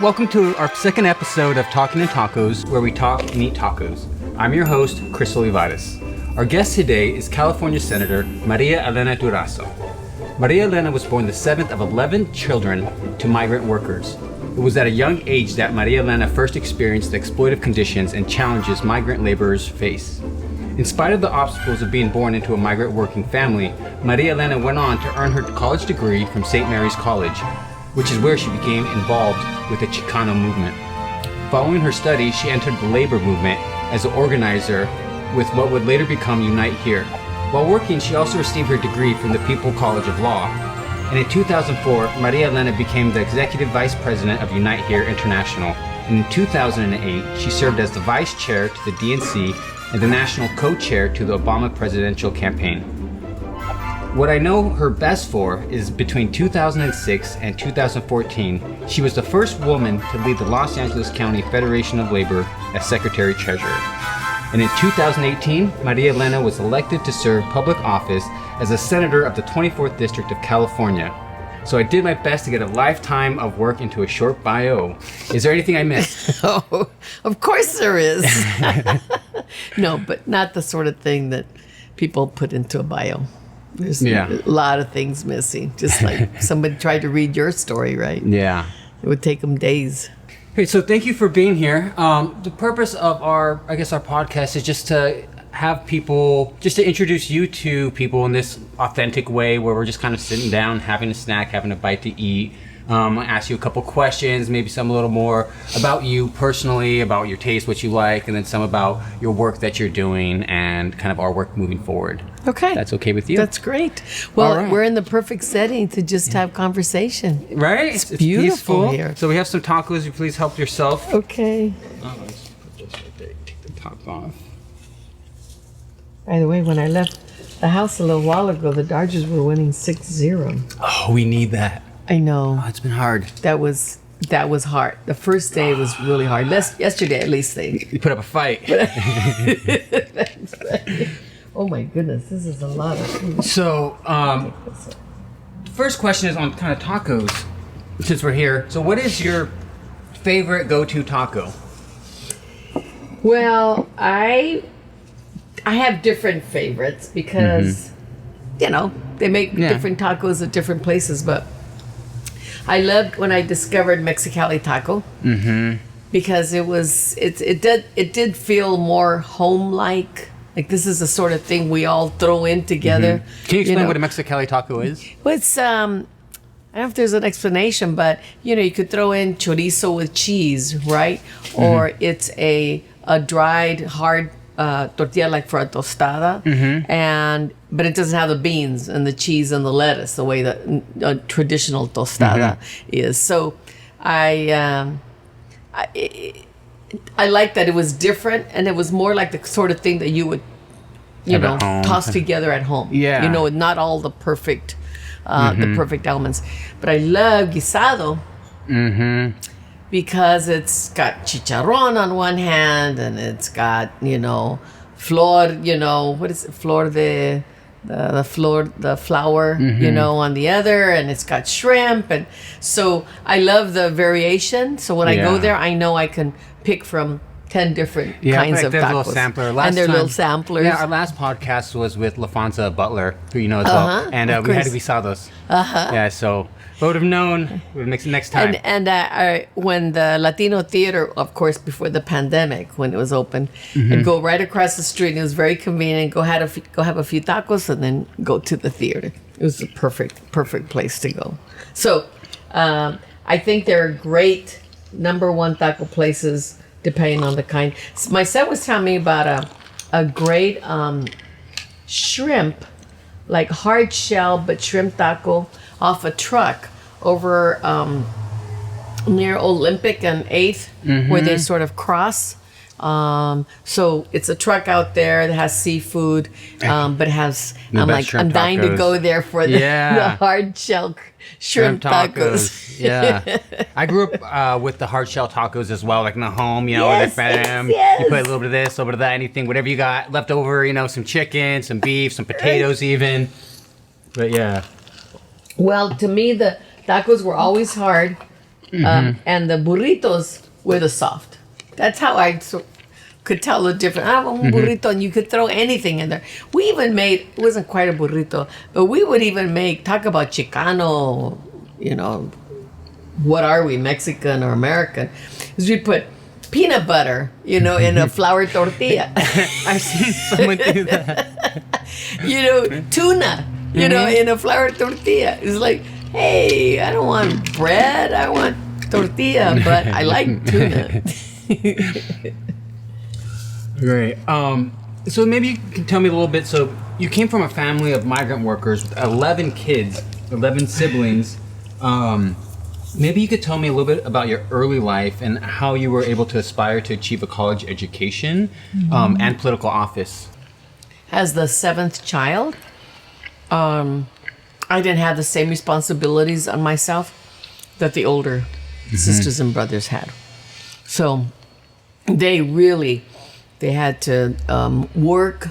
Welcome to our second episode of Talking and Tacos, where we talk and eat tacos. I'm your host, Chris Olivarez. Our guest today is California Senator Maria Elena Durazo. Maria Elena was born the 7th of 11 children to migrant workers. It was at a young age that Maria Elena first experienced the exploitive conditions and challenges migrant laborers face. In spite of the obstacles of being born into a migrant working family, Maria Elena went on to earn her college degree from St. Mary's College, which is where she became involved with the Chicano movement. Following her studies, she entered the labor movement as an organizer with what would later become Unite Here. While working, she also received her degree from the People College of Law. And in 2004, Maria Elena became the executive vice president of Unite Here International. And in 2008, she served as the vice chair to the DNC and the national co-chair to the Obama presidential campaign. What I know her best for is between 2006 and 2014, she was the first woman to lead the Los Angeles County Federation of Labor as Secretary Treasurer. And in 2018, Maria Elena was elected to serve public office as a senator of the 24th District of California. So I did my best to get a lifetime of work into a short bio. Is there anything I missed? Oh, of course there is. No, but not the sort of thing that people put into a bio. There's a lot of things missing. Just like somebody tried to read your story, right? Yeah. It would take them days. Okay, so thank you for being here. The purpose of our podcast is just to have people, just to introduce you to people in this authentic way where we're just kind of sitting down, having a snack, having a bite to eat. I'll ask you a couple questions, maybe some a little more about you personally, about your taste, what you like, and then some about your work that you're doing and kind of our work moving forward. Okay. That's okay with you? That's great. Well, we're in the perfect setting to just have conversation. Right? It's beautiful peaceful here. So we have some tacos. You please help yourself. Okay. Let's put this right there. Take the top off. By the way, when I left the house a little while ago, the Dodgers were winning 6-0. Oh, we need that. I know. Oh, it's been hard. That was hard. The first day was really hard. Yesterday, at least, You put up a fight. That's right. Oh my goodness, this is a lot of food. So, the first question is on kind of tacos, since we're here. So what is your favorite go-to taco? Well, I have different favorites because, they make different tacos at different places, but I loved when I discovered Mexicali taco because it did feel more home-like. Like this is the sort of thing we all throw in together. Can you explain what a Mexicali taco is? Well, it's I don't know if there's an explanation, but you could throw in chorizo with cheese, right? Or it's a dried hard tortilla like for a tostada, but it doesn't have the beans and the cheese and the lettuce the way that a traditional tostada is. So I like that it was different, and it was more like the sort of thing that you would, toss together at home. Yeah. Not all the perfect elements. But I love guisado because it's got chicharrón on one hand, and it's got, flor, what is it? Flor de... the flour, on the other, and it's got shrimp, and so I love the variation. So when I go there, I know I can pick from 10 different kinds of tacos. Little sampler. And they're little samplers. Yeah, our last podcast was with LaFonza Butler, who you know as well, and we had guisados. Yeah, so I would have known. We'll mix it next time. And when the Latino Theater, of course, before the pandemic, when it was open, I'd go right across the street. And it was very convenient. Go have a few tacos and then go to the theater. It was the perfect place to go. So I think they're great number one taco places, depending on the kind. So my son was telling me about a great shrimp, like hard shell but shrimp taco off a truck over near Olympic and 8th, where they sort of cross. So it's a truck out there that has seafood, but it has, I'm dying to go there for the hard shell shrimp tacos. Yeah. I grew up with the hard shell tacos as well, like in the home, you know, Yes, you put a little bit of this, a little bit of that, anything, whatever you got left over, you know, some chicken, some beef, some potatoes even. But yeah. Well, to me, the tacos were always hard, and the burritos were the soft. That's how I could tell the difference. I want a burrito, and you could throw anything in there. We even made, it wasn't quite a burrito, but we would even talk about Chicano, what are we, Mexican or American? Is we put peanut butter, in a flour tortilla. I've seen someone do that. Tuna, in a flour tortilla. It's like, hey, I don't want bread, I want tortilla, but I like tuna. Great. So maybe you can tell me a little bit. So you came from a family of migrant workers with 11 kids, 11 siblings. Maybe you could tell me a little bit about your early life and how you were able to aspire to achieve a college education and political office. As the seventh child, I didn't have the same responsibilities on myself that the older sisters and brothers had. So they had to work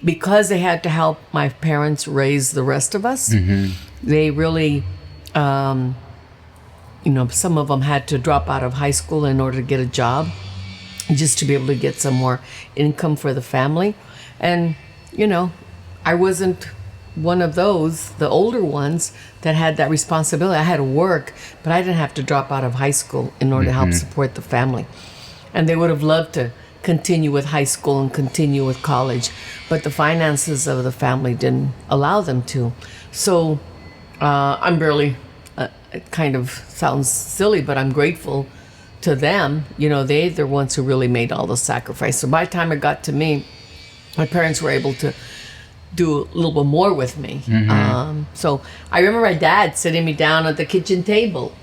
because they had to help my parents raise the rest of us. They really, some of them had to drop out of high school in order to get a job, just to be able to get some more income for the family. And, I wasn't one of those, the older ones, that had that responsibility. I had to work, but I didn't have to drop out of high school in order to help support the family. And they would have loved to continue with high school and continue with college, but the finances of the family didn't allow them to. So I'm really, it kind of sounds silly, but I'm grateful to them. They're the ones who really made all the sacrifice. So by the time it got to me, my parents were able to do a little bit more with me. So I remember my dad sitting me down at the kitchen table,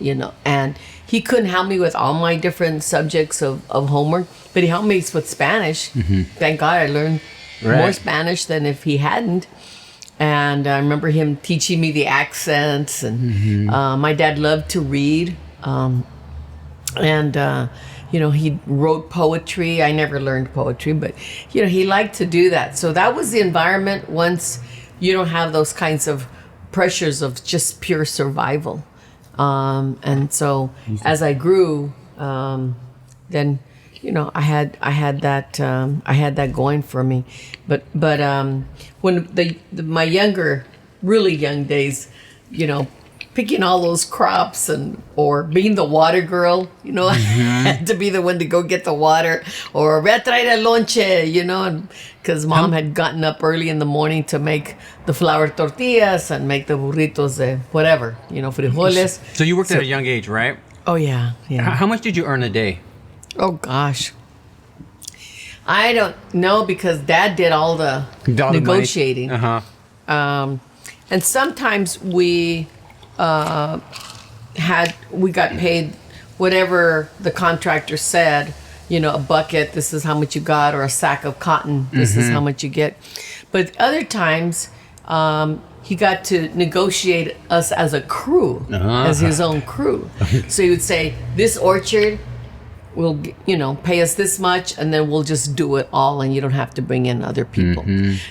and he couldn't help me with all my different subjects of homework, but he helped me with Spanish. Thank God I learned more Spanish than if he hadn't. And I remember him teaching me the accents, and my dad loved to read. He wrote poetry. I never learned poetry, but, he liked to do that. So that was the environment once you don't have those kinds of pressures of just pure survival. And so as I grew, then, I had that going for me. But when my younger, really young days, picking all those crops or being the water girl, I had to be the one to go get the water, or ve a traer el lonche, because mom had gotten up early in the morning to make the flour tortillas and make the burritos de whatever, frijoles. So you worked at a young age, right? Oh, yeah. How much did you earn a day? Oh, gosh. I don't know, because Dad did all the negotiating. And sometimes we got paid whatever the contractor said, a bucket, this is how much you got, or a sack of cotton, this is how much you get. But other times, he got to negotiate us as a crew, as his own crew. So he would say, this orchard will, pay us this much, and then we'll just do it all, and you don't have to bring in other people.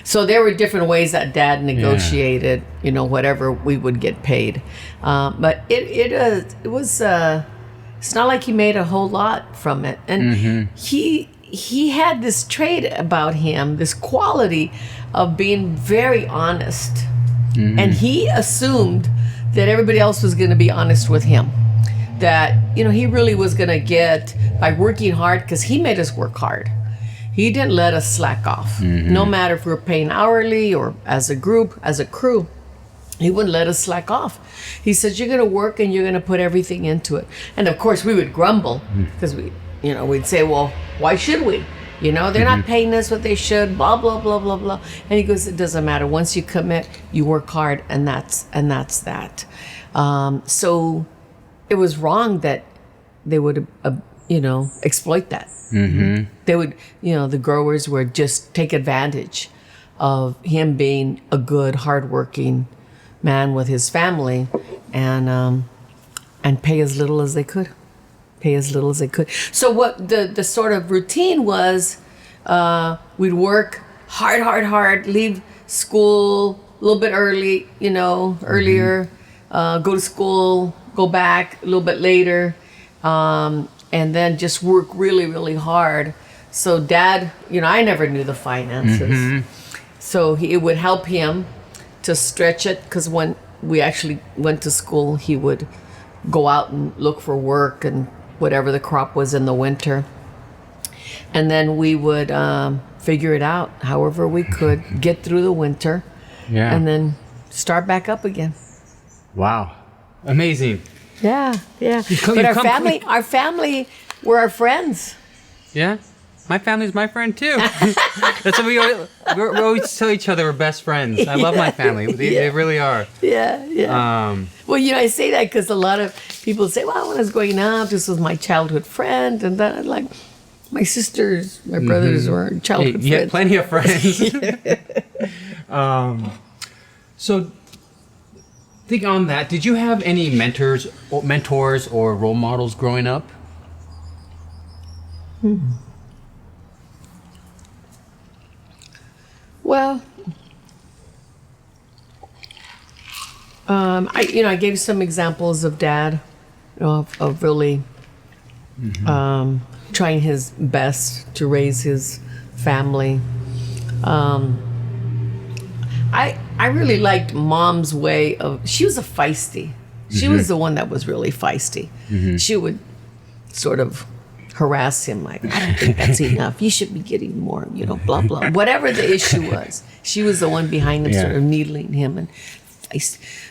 So there were different ways that Dad negotiated, whatever we would get paid. But it was it's not like he made a whole lot from it. And he had this trait about him, this quality of being very honest. And he assumed that everybody else was going to be honest with him. That, he really was going to get, by working hard, because he made us work hard. He didn't let us slack off. No matter if we were paying hourly or as a group, as a crew, he wouldn't let us slack off. He said, you're going to work and you're going to put everything into it. And of course, we would grumble, because we'd say, well, why should we? They're not paying us what they should, blah, blah, blah, blah, blah. And he goes, it doesn't matter. Once you commit, you work hard, and that's that. So it was wrong that they would, exploit that. They would, the growers would just take advantage of him being a good, hardworking man with his family, and pay as little as they could. So what the sort of routine was, we'd work hard, leave school a little bit early, earlier, go to school, go back a little bit later, and then just work really, really hard. So Dad, I never knew the finances. So it would help him to stretch it, because when we actually went to school, he would go out and look for work and whatever the crop was in the winter. And then we would figure it out however we could, get through the winter, and then start back up again. Wow. Amazing. Yeah. But our family were our friends. Yeah. My family's my friend too. That's what we always tell each other, we're best friends. I love my family. They really are. Yeah. Well, I say that because a lot of people say, well, when I was growing up, this was my childhood friend. And then like my sisters, my brothers were childhood friends. You had plenty of friends. So think on that. Did you have any mentors or role models growing up? Well, I gave some examples of Dad, of really trying his best to raise his family. I really liked Mom's way of. She was feisty. She was the one that was really feisty. She would sort of harass him, like, I don't think that's enough. You should be getting more, blah, blah. Whatever the issue was, she was the one behind him, sort of needling him. And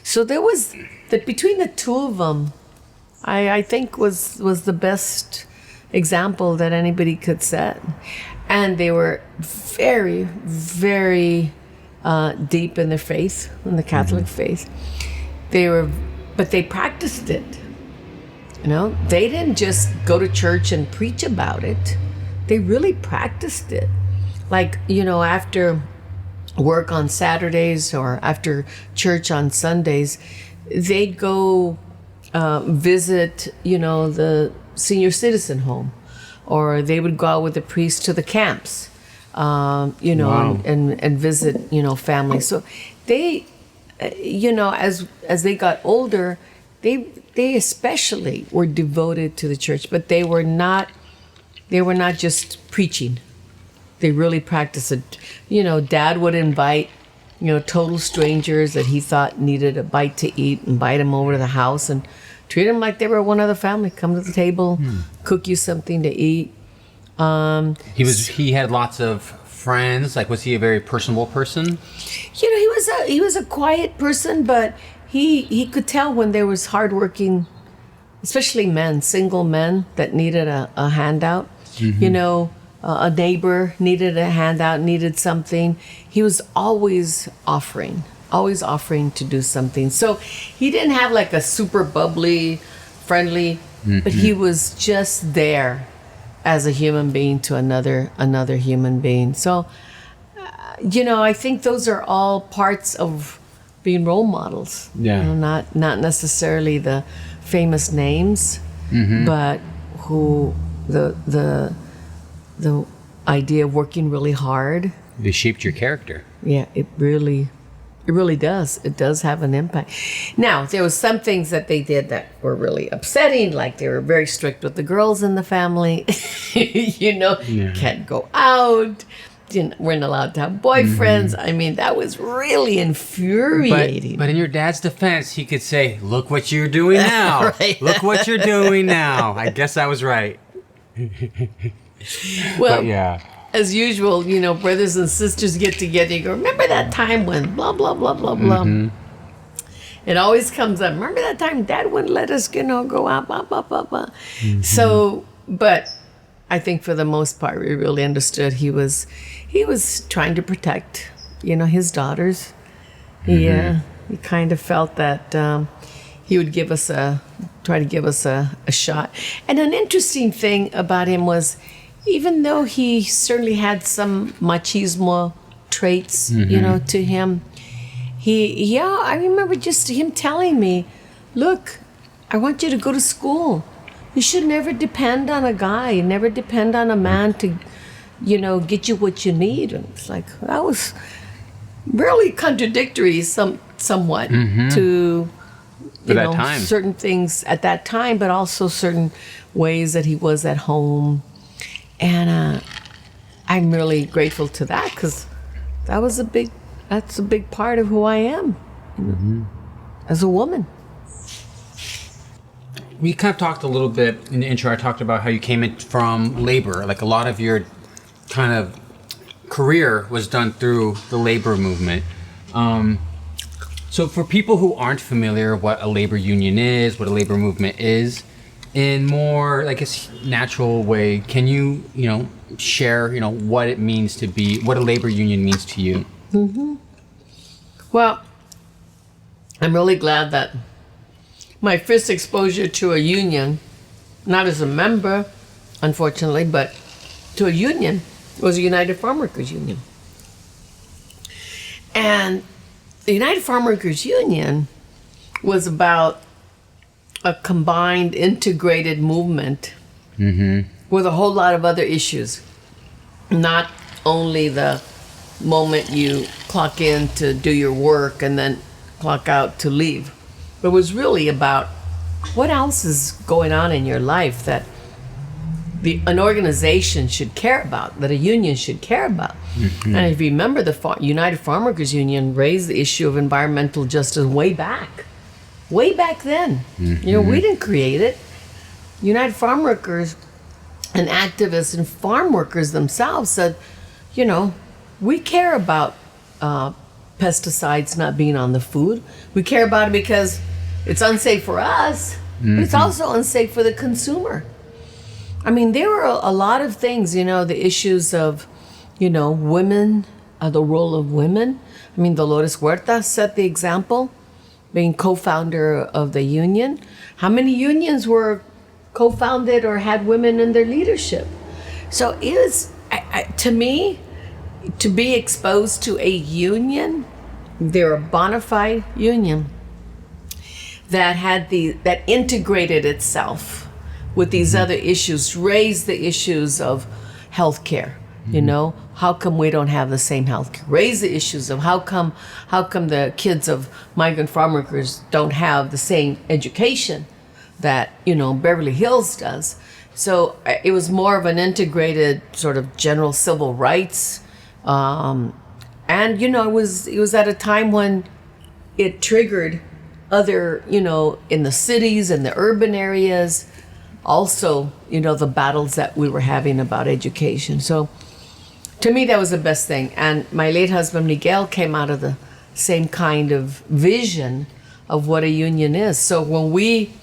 so there was, that between the two of them, I think was the best example that anybody could set. And they were very, very deep in their faith, in the Catholic faith. But they practiced it. They didn't just go to church and preach about it. They really practiced it. Like, after work on Saturdays or after church on Sundays, they'd go visit, the senior citizen home, or they would go out with the priest to the camps, wow. and visit, families. So they, as they got older, they especially were devoted to the church, but they were not just preaching. They really practiced it. Dad would invite, total strangers that he thought needed a bite to eat, invite them over to the house and treat them like they were one of the family. Come to the table, cook you something to eat. He had lots of friends. Like, was he a very personable person? He was a quiet person, but he could tell when there was hardworking, especially men, single men that needed a handout. A neighbor needed a handout, needed something. He was always offering to do something. So he didn't have like a super bubbly, friendly, but he was just there as a human being to another human being. So, I think those are all parts of being role models. Yeah. Not necessarily the famous names, but who the idea of working really hard. They shaped your character. Yeah, it really does. It does have an impact. Now, there was some things that they did that were really upsetting, like they were very strict with the girls in the family. Can't go out. Weren't allowed to have boyfriends. I mean, that was really infuriating. But in your dad's defense, he could say, look what you're doing now. Right. Look what you're doing now. I guess I was right. Well, as usual, brothers and sisters get together. You go, remember that time when blah, blah, blah, blah, blah. It always comes up. Remember that time Dad wouldn't let us, go out, blah, blah, blah, blah. So, but I think for the most part, we really understood he was trying to protect, his daughters. He kind of felt that he would try to give us a shot. And an interesting thing about him was, even though he certainly had some machismo traits, to him, I remember just him telling me, look, I want you to go to school. You should never depend on a guy, never depend on a man to, get you what you need. And it's like, that was really contradictory somewhat to that time. certain things at that time, but also certain ways that he was at home. And I'm really grateful to that, because that's a big part of who I am as a woman. We kind of talked a little bit in the intro. I talked about how you came in from labor. Like, a lot of your kind of career was done through the labor movement. So for people who aren't familiar what a labor union is, what a labor movement is, in more, I guess, natural way, can you, share, what it means to be, what a labor union means to you? Mm-hmm. Well, I'm really glad that my first exposure to a union, not as a member, unfortunately, but to a union, was a United Farm Workers Union. And the United Farm Workers Union was about a combined, integrated movement with a whole lot of other issues. Not only the moment you clock in to do your work and then clock out to leave, but it was really about what else is going on in your life that an organization should care about, that a union should care about. And if you remember, the United Farm Workers Union raised the issue of environmental justice way back then. We didn't create it. United Farm Workers and activists and farm workers themselves said, we care about pesticides not being on the food. We care about it because it's unsafe for us, but it's also unsafe for the consumer. I mean, there were a lot of things, the issues of, women, the role of women. I mean, Dolores Huerta set the example, being co-founder of the union. How many unions were co-founded or had women in their leadership? So it was, to me, to be exposed to a union, they're a bona fide union that that integrated itself with these other issues, raised the issues of healthcare. How come we don't have the same healthcare? Raise the issues of how come the kids of migrant farm workers don't have the same education that Beverly Hills does. So it was more of an integrated sort of general civil rights, and it was at a time when it triggered other in the cities and the urban areas. Also, the battles that we were having about education. So to me, that was the best thing. And my late husband, Miguel, came out of the same kind of vision of what a union is. So when we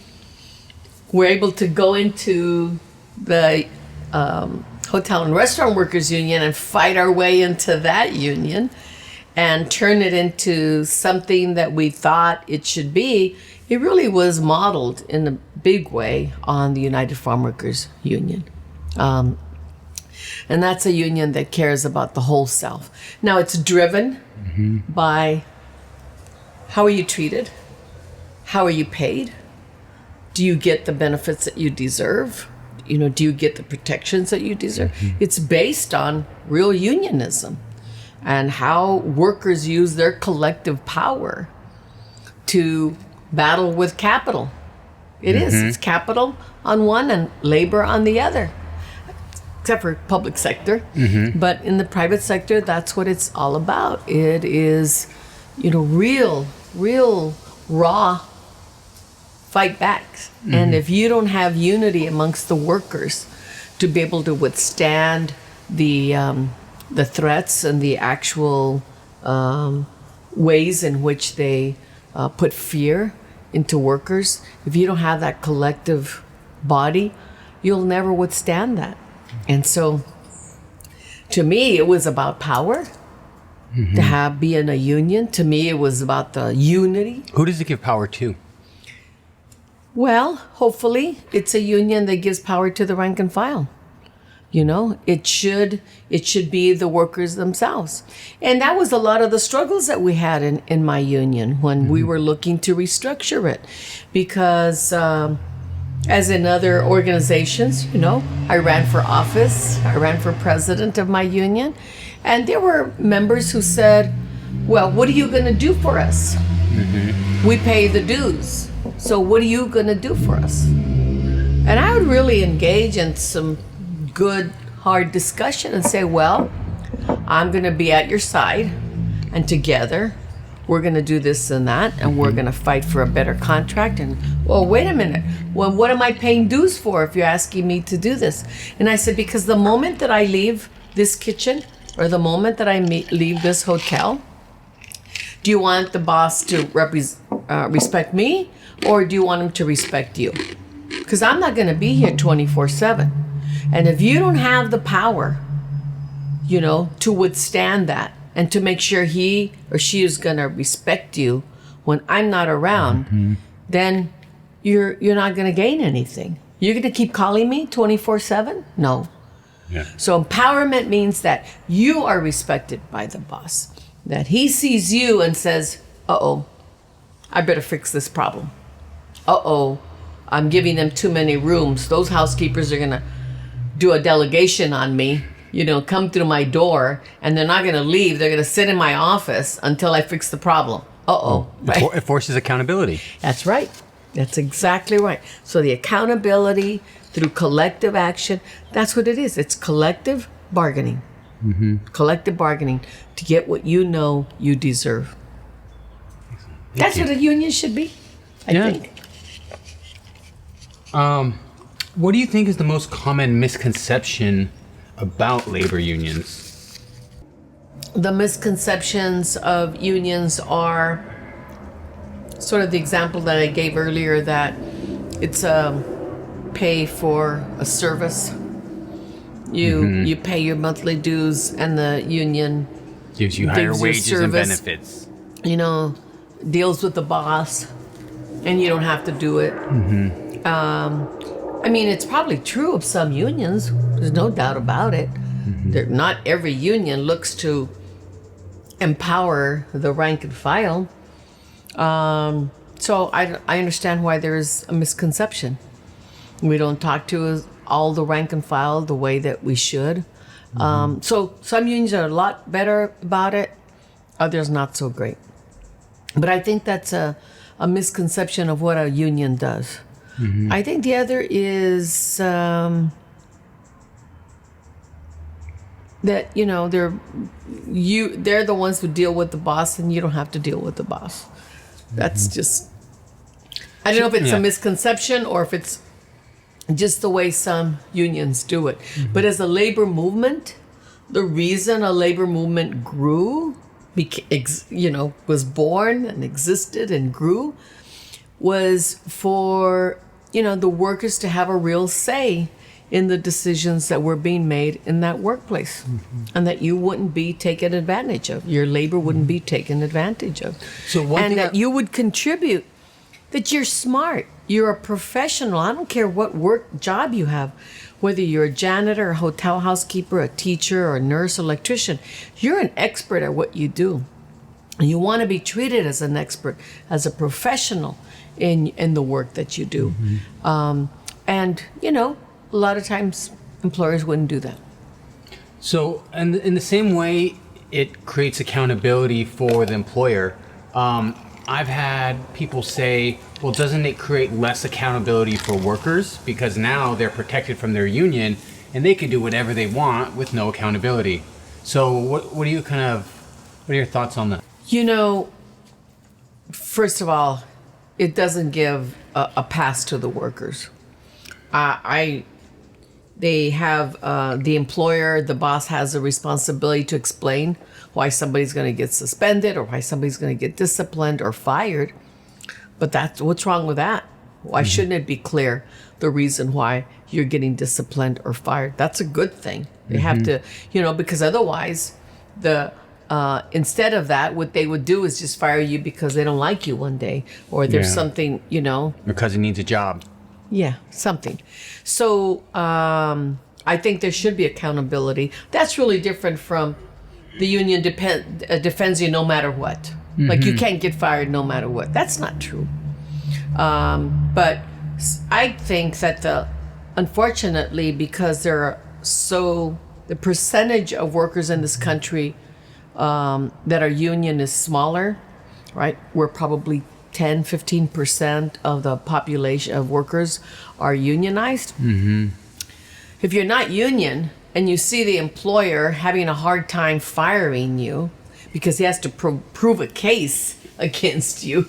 were able to go into the Hotel and Restaurant Workers Union and fight our way into that union and turn it into something that we thought it should be, it really was modeled in a big way on the United Farm Workers Union. And that's a union that cares about the whole South. Now, it's driven by how are you treated? How are you paid? Do you get the benefits that you deserve? Do you get the protections that you deserve? It's based on real unionism and how workers use their collective power to battle with capital. It's capital on one and labor on the other, except for public sector. But in the private sector, that's what it's all about. It is, real raw fight back. And if you don't have unity amongst the workers to be able to withstand the threats and the actual ways in which they put fear into workers, if you don't have that collective body, you'll never withstand that. And so, to me, it was about power. To be in a union, to me, it was about the unity. Who does it give power to? Well, hopefully, it's a union that gives power to the rank and file. It should be the workers themselves. And that was a lot of the struggles that we had in my union when we were looking to restructure it. Because as in other organizations, I ran for office, I ran for president of my union, and there were members who said, well, what are you going to do for us? We pay the dues. So what are you going to do for us? And I would really engage in some good, hard discussion and say, well, I'm going to be at your side, and together we're going to do this and that, and we're going to fight for a better contract. And, well, wait a minute. Well, what am I paying dues for if you're asking me to do this? And I said, because the moment that I leave this kitchen, or the moment that I leave this hotel, do you want the boss to respect me, or do you want him to respect you? Because I'm not going to be here 24/7. And if you don't have the power, to withstand that and to make sure he or she is going to respect you when I'm not around, then you're not going to gain anything. You're going to keep calling me 24/7? No. Yeah. So empowerment means that you are respected by the boss, that he sees you and says, uh-oh, I better fix this problem. Uh-oh, I'm giving them too many rooms. Those housekeepers are going to do a delegation on me, come through my door, and they're not going to leave. They're going to sit in my office until I fix the problem. Uh-oh. Right? It forces accountability. That's right. That's exactly right. So the accountability through collective action, that's what it is. It's collective bargaining. Collective bargaining to get what you deserve. That's what a union should be, I think. What do you think is the most common misconception about labor unions? The misconceptions of unions are sort of the example that I gave earlier, that it's a pay for a service. You pay your monthly dues, and the union gives you higher wages service, and benefits. Deals with the boss, and you don't have to do it. It's probably true of some unions. There's no doubt about it. Not every union looks to empower the rank and file. So I understand why there's a misconception. We don't talk to all the rank and file the way that we should. So some unions are a lot better about it. Others not so great. But I think that's a misconception of what a union does. I think the other is that they're the ones who deal with the boss, and you don't have to deal with the boss. That's just, I don't know if it's a misconception or if it's just the way some unions do it. But as a labor movement, the reason a labor movement grew, was born and existed and grew, was for the workers to have a real say in the decisions that were being made in that workplace, and that you wouldn't be taken advantage of. Your labor wouldn't be taken advantage of. And that you would contribute, that you're smart, you're a professional. I don't care what work job you have, whether you're a janitor, a hotel housekeeper, a teacher, or a nurse, electrician, you're an expert at what you do. And you want to be treated as an expert, as a professional in the work that you do. And a lot of times employers wouldn't do that. So, and in the same way, it creates accountability for the employer. I've had people say, well, doesn't it create less accountability for workers? Because now they're protected from their union and they can do whatever they want with no accountability. So what are your thoughts on that? First of all, it doesn't give a pass to the workers. They have the employer, the boss has a responsibility to explain why somebody's going to get suspended or why somebody's going to get disciplined or fired. But what's wrong with that? Why shouldn't it be clear the reason why you're getting disciplined or fired? That's a good thing. They have to, because otherwise instead of that, what they would do is just fire you because they don't like you one day, or there's something, Because he needs a job. Yeah, something. So I think there should be accountability. That's really different from the union defends you no matter what. Like you can't get fired no matter what. That's not true. But I think that unfortunately, because the percentage of workers in this country that are union is smaller, right? We're probably 10, 15% of the population of workers are unionized. If you're not union and you see the employer having a hard time firing you because he has to prove a case against you,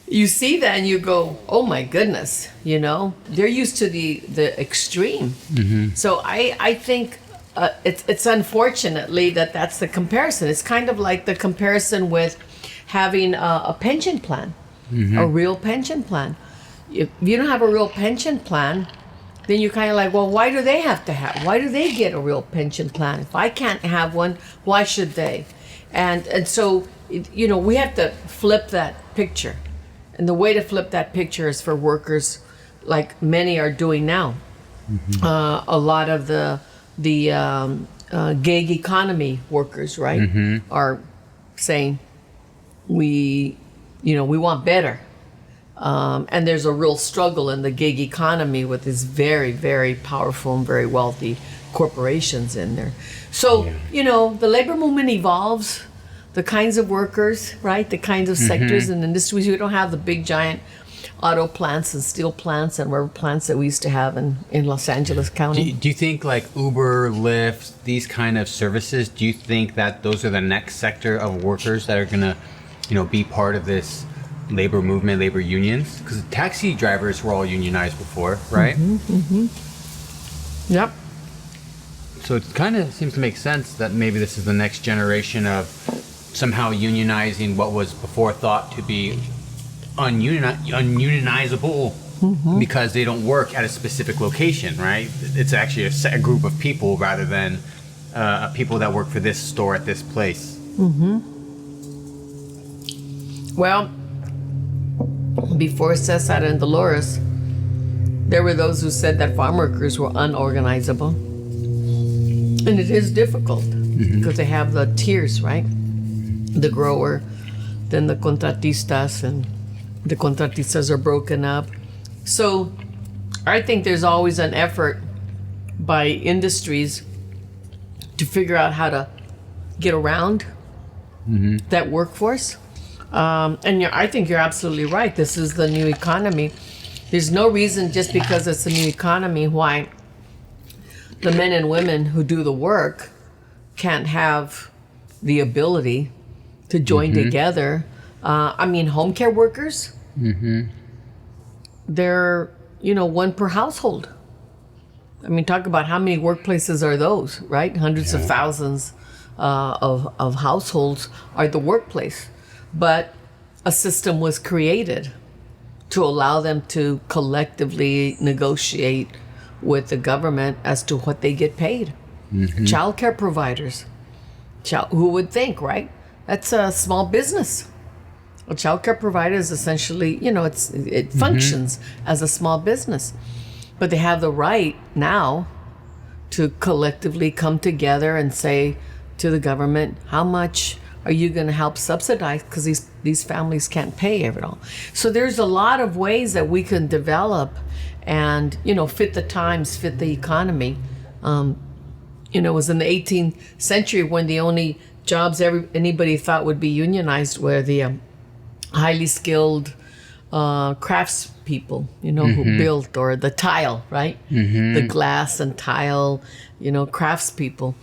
you see that and you go, oh my goodness, they're used to the extreme. So I think it's unfortunately that's the comparison. It's kind of like the comparison with having a pension plan, a real pension plan. If you don't have a real pension plan, then you're kind of like, well, why do they get a real pension plan? If I can't have one, why should they? And so, we have to flip that picture. And the way to flip that picture is for workers like many are doing now. A lot of the gig economy workers, right, are saying, we want better. And there's a real struggle in the gig economy with these very, very powerful and very wealthy corporations in there. So, the labor movement evolves, the kinds of workers, right, the kinds of sectors and industries. We don't have the big giant auto plants and steel plants and rubber plants that we used to have in Los Angeles County. Do you think like Uber, Lyft, these kind of services, do you think that those are the next sector of workers that are going to, be part of this labor movement, labor unions? Because taxi drivers were all unionized before, right? Yep. So it kind of seems to make sense that maybe this is the next generation of somehow unionizing what was before thought to be ununionizable because they don't work at a specific location, right? It's actually a group of people rather than people that work for this store at this place. Well, before Cesar and Dolores, there were those who said that farm workers were unorganizable. And it is difficult because they have the tiers, right? The grower, then the contratistas, and the contratistas are broken up. So I think there's always an effort by industries to figure out how to get around that workforce. And I think you're absolutely right. This is the new economy. There's no reason just because it's a new economy why the men and women who do the work can't have the ability to join together. Home care workers, they're, one per household. Talk about how many workplaces are those, right? Hundreds of thousands of households are the workplace. But a system was created to allow them to collectively negotiate with the government as to what they get paid. Child care providers. Who would think, right? That's a small business. A child care provider is essentially, it functions as a small business. But they have the right now to collectively come together and say to the government, how much are you going to help subsidize? Because these families can't pay it all. So there's a lot of ways that we can develop and, fit the times, fit the economy. It was in the 18th century when the only jobs anybody thought would be unionized were the highly skilled crafts people, who built, or the tile, right? The glass and tile, crafts people.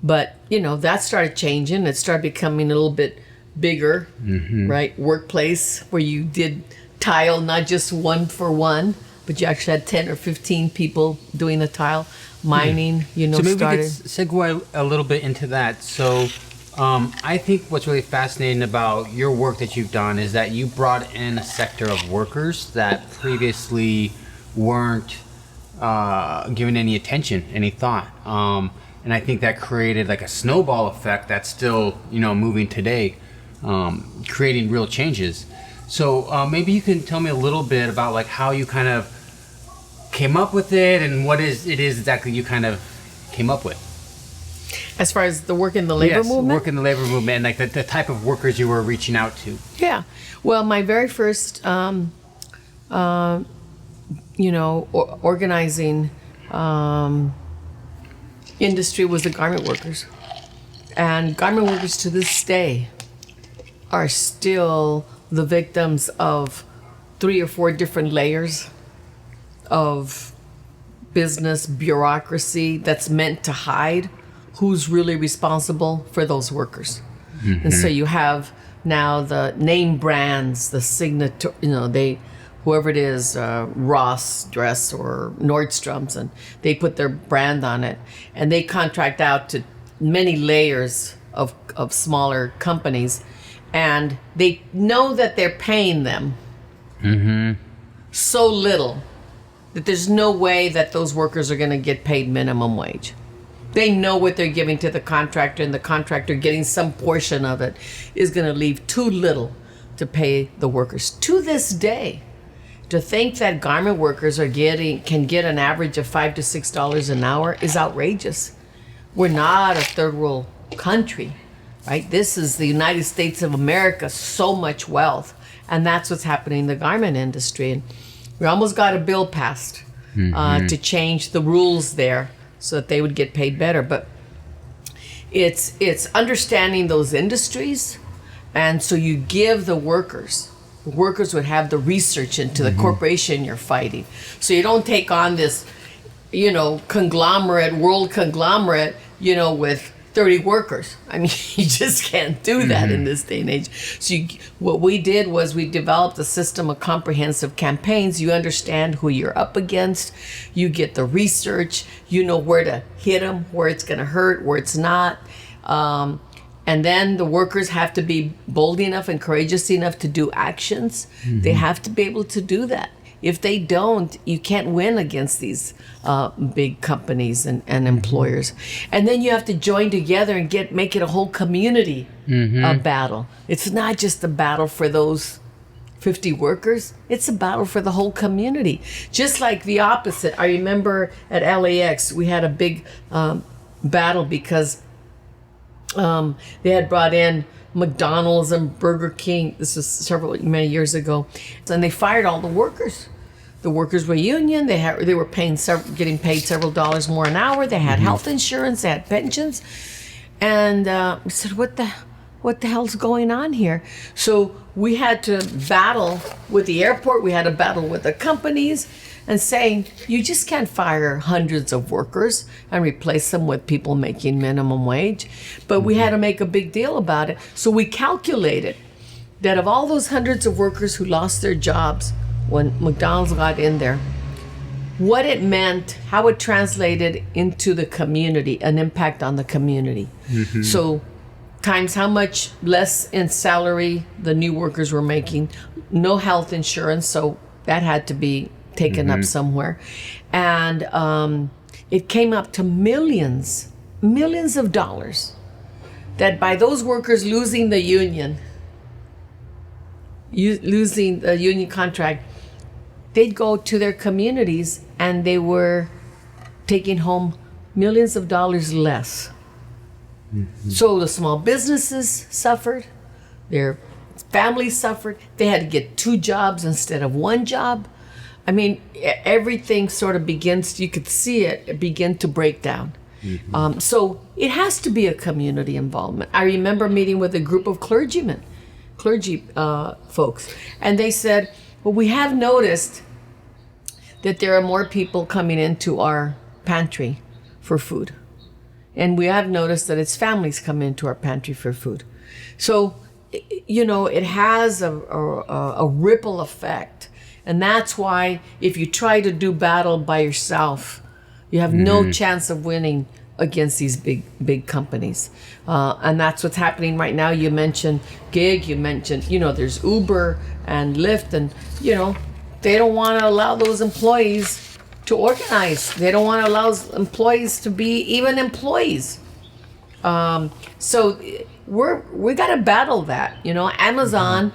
But, that started changing. It started becoming a little bit bigger, right? Workplace where you did tile, not just one for one, but you actually had 10 or 15 people doing the tile. Mining, so maybe started. we could segue a little bit into that. So I think what's really fascinating about your work that you've done is that you brought in a sector of workers that previously weren't given any attention, any thought. And I think that created like a snowball effect that's still, moving today, creating real changes. So maybe you can tell me a little bit about like how you kind of came up with it and what it is exactly you kind of came up with. As far as the work in the labor movement? Work in the labor movement and like the type of workers you were reaching out to. Yeah. Well, my very first, organizing industry was the garment workers. And garment workers to this day are still the victims of 3 or 4 different layers of business bureaucracy that's meant to hide who's really responsible for those workers. And so you have now the name brands, the signature, whoever it is, Ross Dress or Nordstrom's, and they put their brand on it, and they contract out to many layers of smaller companies, and they know that they're paying them so little that there's no way that those workers are going to get paid minimum wage. They know what they're giving to the contractor, and the contractor getting some portion of it is going to leave too little to pay the workers. To this day, to think that garment workers can get an average of $5 to $6 an hour is outrageous. We're not a third world country, right? This is the United States of America, so much wealth, and that's what's happening in the garment industry. And we almost got a bill passed to change the rules there so that they would get paid better. But it's understanding those industries, and so you give the workers would have the research into the corporation you're fighting. So you don't take on this, world conglomerate, with 30 workers. I mean, you just can't do that in this day and age. So what we did was we developed a system of comprehensive campaigns. You understand who you're up against. You get the research. You know where to hit them, where it's going to hurt, where it's not. And then the workers have to be bold enough and courageous enough to do actions. They have to be able to do that. If they don't, you can't win against these big companies and employers. And then you have to join together and make it a whole community battle. It's not just a battle for those 50 workers. It's a battle for the whole community. Just like the opposite. I remember at LAX, we had a big battle because they had brought in McDonald's and Burger King. This was many years ago, and they fired all the workers. The workers were union. They were getting paid several dollars more an hour. They had health insurance. They had pensions, and we said, "What the hell's going on here?" So we had to battle with the airport. We had to battle with the companies, and saying, you just can't fire hundreds of workers and replace them with people making minimum wage. But we had to make a big deal about it. So we calculated that of all those hundreds of workers who lost their jobs when McDonald's got in there, what it meant, how it translated into the community, an impact on the community. So times how much less in salary the new workers were making, no health insurance, so that had to be taken up somewhere. And it came up to millions of dollars that by those workers losing the union contract, they'd go to their communities and they were taking home millions of dollars less. So the small businesses suffered, their families suffered, they had to get 2 jobs instead of 1 job. I mean, everything sort of you could see it begin to break down. So it has to be a community involvement. I remember meeting with a group of clergy folks, and they said, well, we have noticed that there are more people coming into our pantry for food. And we have noticed that it's families come into our pantry for food. So, it has a ripple effect. And that's why if you try to do battle by yourself, you have no chance of winning against these big companies. And that's what's happening right now. You mentioned gig, you mentioned, there's Uber and Lyft, and, they don't want to allow those employees to organize. They don't want to allow employees to be even employees. So we got to battle that. Amazon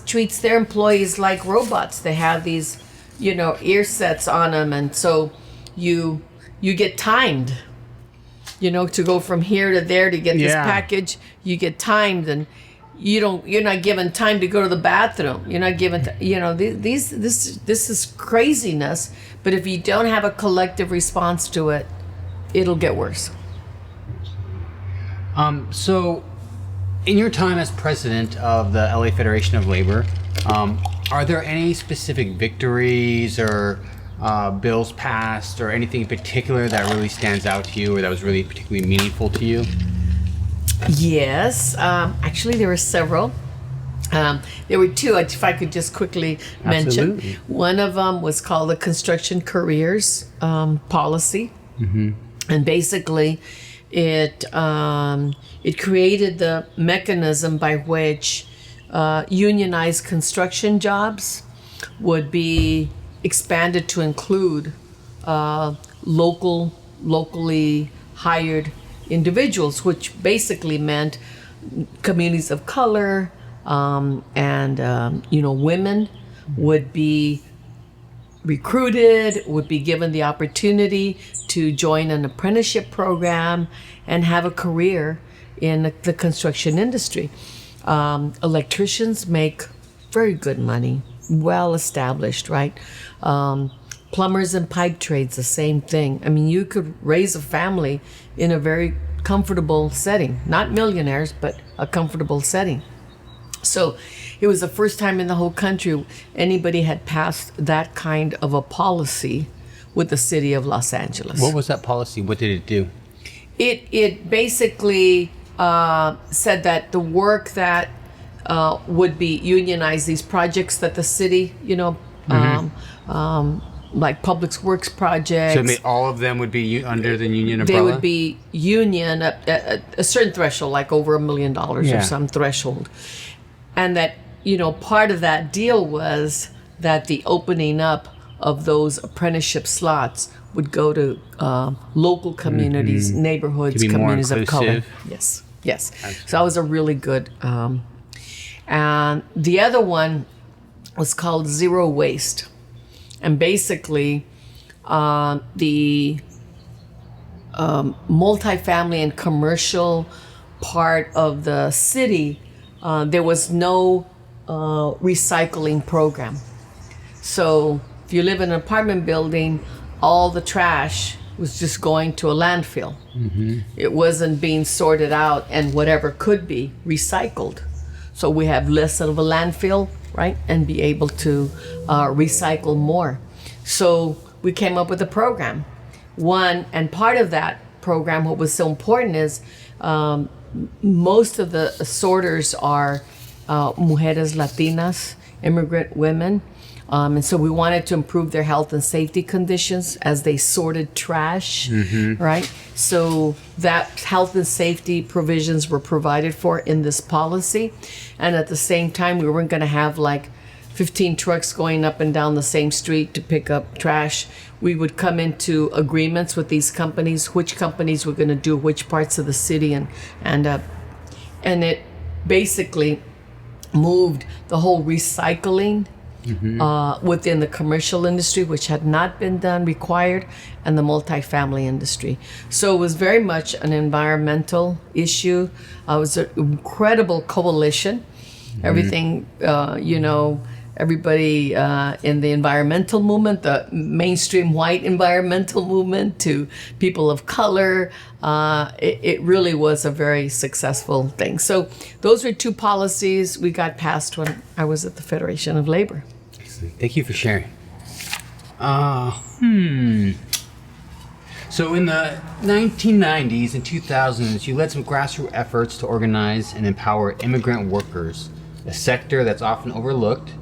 treats their employees like robots. They have these, ear sets on them, and so you get timed, to go from here to there to get this package. You get timed, and you're not given time to go to the bathroom. You're not given, this is craziness. But if you don't have a collective response to it, it'll get worse. So In your time as president of the LA Federation of Labor, are there any specific victories or bills passed or anything in particular that really stands out to you or that was really particularly meaningful to you? Yes, actually there were several. There were two, if I could just quickly mention. Absolutely. One of them was called the Construction Careers Policy. And basically it created the mechanism by which unionized construction jobs would be expanded to include locally hired individuals, which basically meant communities of color and women would be recruited, would be given the opportunity to join an apprenticeship program and have a career in the construction industry. Electricians make very good money, well established, right? Plumbers and pipe trades, the same thing. I mean, you could raise a family in a very comfortable setting, not millionaires, but a comfortable setting. So it was the first time in the whole country anybody had passed that kind of a policy with the city of Los Angeles. What was that policy? What did it do? It basically said that the work that would be unionized, these projects that the city, like public works projects. So it made all of them would be under the union umbrella? They would be union at a certain threshold, like over $1 million or some threshold. And that, part of that deal was that the opening up of those apprenticeship slots would go to local communities, neighborhoods, communities of color. Yes. Absolutely. So that was a really good. And the other one was called Zero Waste. And basically, the multifamily and commercial part of the city, there was no recycling program. So if you live in an apartment building, all the trash was just going to a landfill. It wasn't being sorted out and whatever could be recycled. So we have less of a landfill, right? And be able to recycle more. So we came up with a program. And part of that program, what was so important is most of the sorters are mujeres latinas, immigrant women. And so we wanted to improve their health and safety conditions as they sorted trash, right? So that health and safety provisions were provided for in this policy. And at the same time, we weren't going to have like 15 trucks going up and down the same street to pick up trash. We would come into agreements with these companies, which companies were going to do which parts of the city, and it basically moved the whole recycling within the commercial industry, which had not been required, and the multifamily industry. So it was very much an environmental issue. It was an incredible coalition. Everything, everybody in the environmental movement, the mainstream white environmental movement, to people of color. It really was a very successful thing. So those were two policies we got passed when I was at the Federation of Labor. Excellent. Thank you for sharing. So in the 1990s and 2000s, you led some grassroots efforts to organize and empower immigrant workers, a sector that's often overlooked.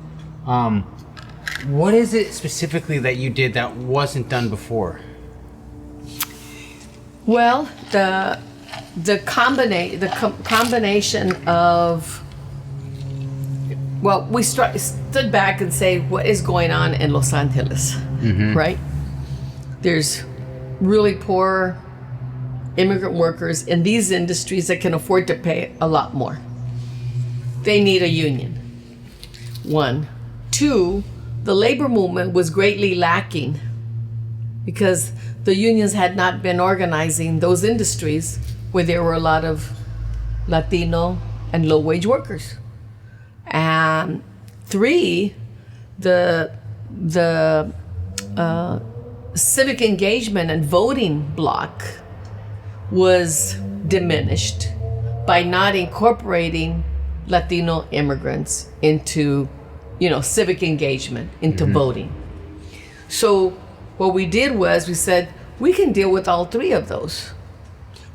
What is it specifically that you did that wasn't done before? Well, the combination of, well, we stood back and say, what is going on in Los Angeles, right? There's really poor immigrant workers in these industries that can afford to pay a lot more. They need a union. 1. 2, the labor movement was greatly lacking because the unions had not been organizing those industries where there were a lot of Latino and low-wage workers. And 3, the civic engagement and voting bloc was diminished by not incorporating Latino immigrants into, civic engagement, into voting. So what we did was we said, we can deal with all three of those.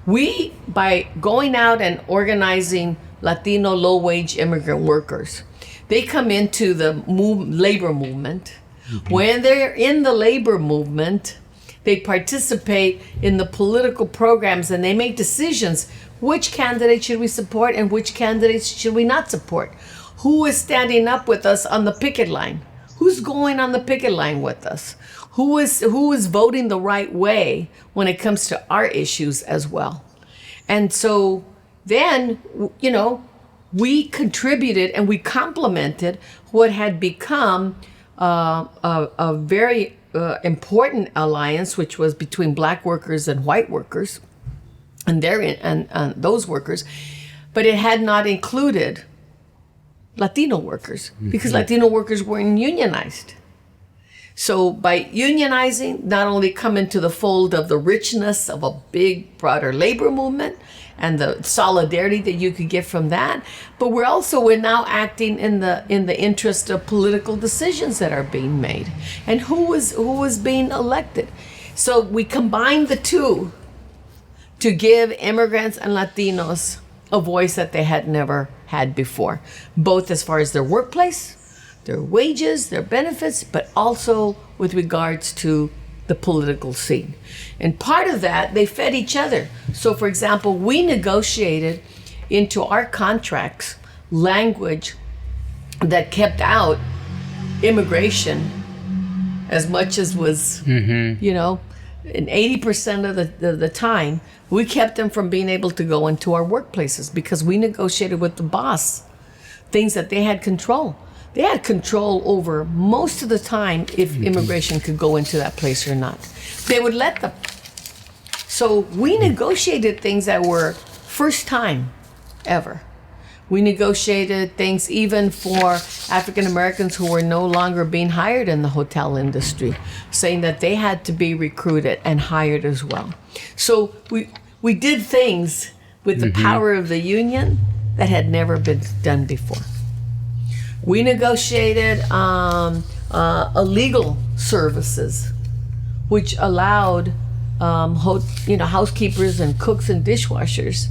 By going out and organizing Latino low-wage immigrant workers, they come into the labor movement. When they're in the labor movement, they participate in the political programs and they make decisions. Which candidate should we support and which candidates should we not support? Who is standing up with us on the picket line? Who's going on the picket line with us? Who is voting the right way when it comes to our issues as well? And so then, we contributed and we complemented what had become a very important alliance, which was between black workers and white workers, and those workers, but it had not included Latino workers because Latino workers weren't unionized. So by unionizing, not only come into the fold of the richness of a big, broader labor movement and the solidarity that you could get from that, but we're now acting in the interest of political decisions that are being made and who is being elected. So we combined the two to give immigrants and Latinos a voice that they had never had before, both as far as their workplace, their wages, their benefits, but also with regards to the political scene. And part of that, they fed each other. So for example, we negotiated into our contracts language that kept out immigration as much as was, in 80% of the time, we kept them from being able to go into our workplaces because we negotiated with the boss things that they had control. They had control over most of the time if immigration could go into that place or not. They would let them. So we negotiated things that were first time ever. We negotiated things even for African Americans who were no longer being hired in the hotel industry, saying that they had to be recruited and hired as well. So we did things with the power of the union that had never been done before. We negotiated legal services, which allowed housekeepers and cooks and dishwashers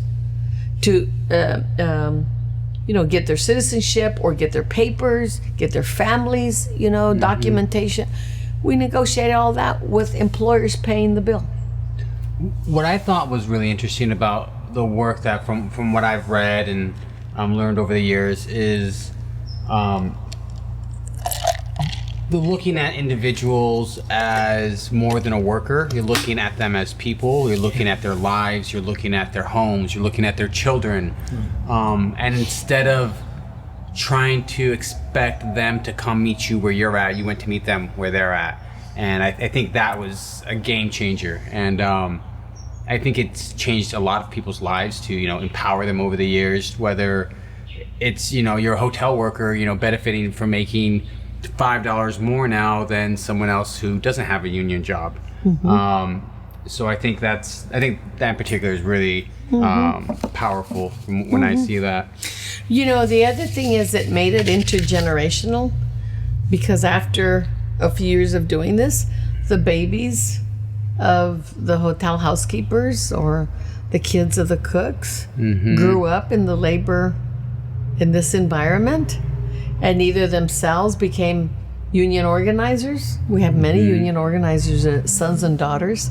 to get their citizenship or get their papers, get their families, documentation. We negotiated all that with employers paying the bill. What I thought was really interesting about the work that from what I've read and learned over the years is the looking at individuals as more than a worker. You're looking at them as people. You're looking at their lives. You're looking at their homes. You're looking at their children. And instead of trying to expect them to come meet you where you're at, you went to meet them where they're at. And I think that was a game changer. And I think it's changed a lot of people's lives to, empower them over the years, whether it's, you're a hotel worker, benefiting from making $5 more now than someone else who doesn't have a union job. So I think that in particular is really powerful when I see that. The other thing is it made it intergenerational because after a few years of doing this, the babies of the hotel housekeepers or the kids of the cooks grew up in the labor in this environment and either themselves became union organizers. We have many union organizers, sons and daughters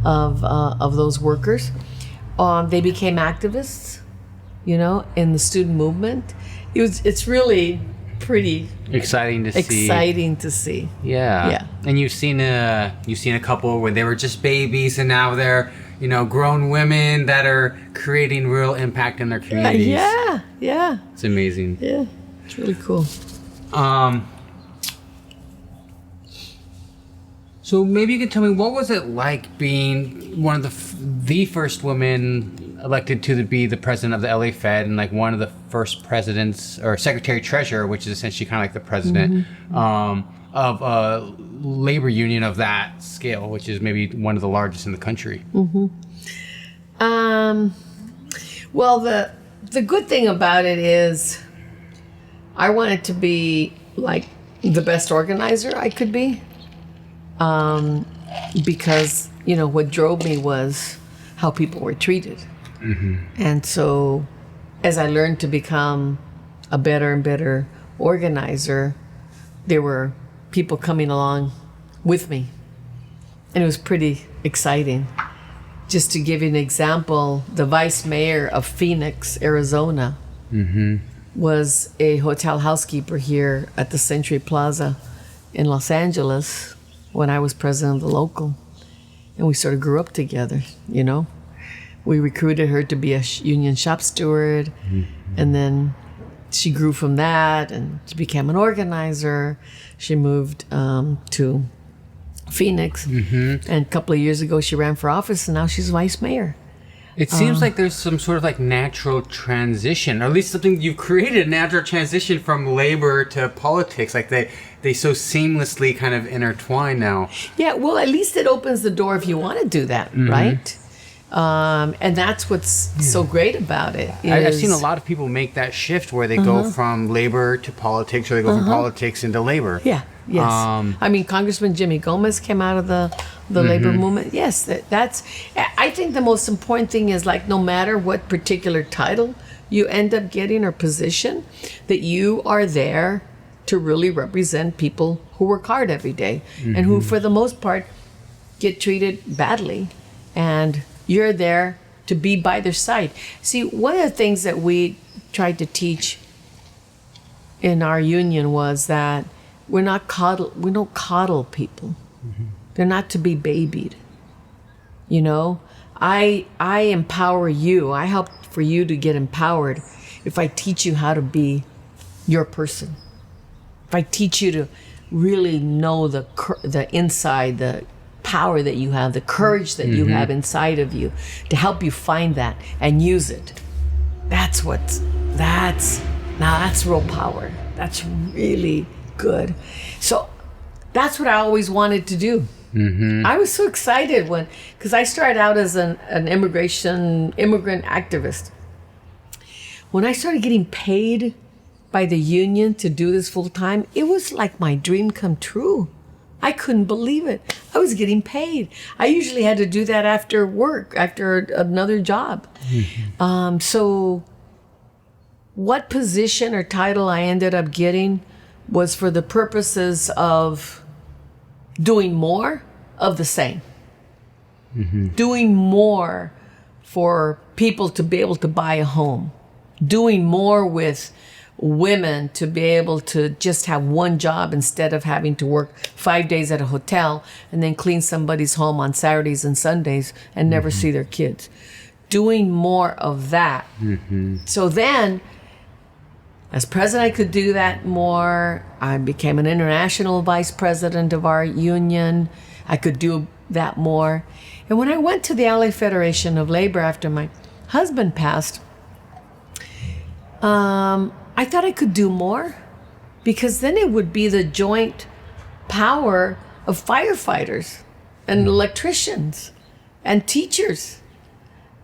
of those workers. They became activists, in the student movement. It's really pretty exciting to see. Yeah. And you've seen a couple where they were just babies and now they're grown women that are creating real impact in their communities. Yeah. It's amazing. Yeah. It's really cool. So maybe you could tell me, what was it like being one of the first women elected to be the president of the LA Fed and like one of the first presidents or secretary treasurer, which is essentially kind of like the president of a labor union of that scale, which is maybe one of the largest in the country? Well, the good thing about it is I wanted to be like the best organizer I could be. Because, what drove me was how people were treated. And so as I learned to become a better and better organizer, there were people coming along with me. And it was pretty exciting. Just to give you an example, the vice mayor of Phoenix, Arizona, was a hotel housekeeper here at the Century Plaza in Los Angeles when I was president of the local. And we sort of grew up together, We recruited her to be a union shop steward. And then she grew from that and she became an organizer. She moved to Phoenix. And a couple of years ago, she ran for office, and now she's vice mayor. It seems like there's some sort of like natural transition, or at least something you've created, a natural transition from labor to politics. Like they so seamlessly kind of intertwine now. Yeah, well, at least it opens the door if you want to do that, right? And that's what's so great about it. I've seen a lot of people make that shift where they go from labor to politics, or they go from politics into labor. Yeah. Yes. I mean, Congressman Jimmy Gomez came out of the labor movement. Yes, that's. I think the most important thing is, like, no matter what particular title you end up getting or position, that you are there to really represent people who work hard every day and who, for the most part, get treated badly, and you're there to be by their side. See, one of the things that we tried to teach in our union was that we don't coddle people. They're not to be babied. I empower you. I help for you to get empowered if I teach you how to be your person. If I teach you to really know the inside, the power that you have, the courage that you have inside of you, to help you find that and use it. That's real power. That's really good. So that's what I always wanted to do. I was so excited because I started out as an immigrant activist. When I started getting paid by the union to do this full time, it was like my dream come true. I couldn't believe it. I was getting paid. I usually had to do that after work, after another job. So what position or title I ended up getting was for the purposes of doing more of the same. Doing more for people to be able to buy a home. Doing more with women to be able to just have one job instead of having to work 5 days at a hotel and then clean somebody's home on Saturdays and Sundays and never see their kids. Doing more of that. So then, as president, I could do that more. I became an international vice president of our union. I could do that more. And when I went to the LA Federation of Labor after my husband passed, I thought I could do more, because then it would be the joint power of firefighters and electricians and teachers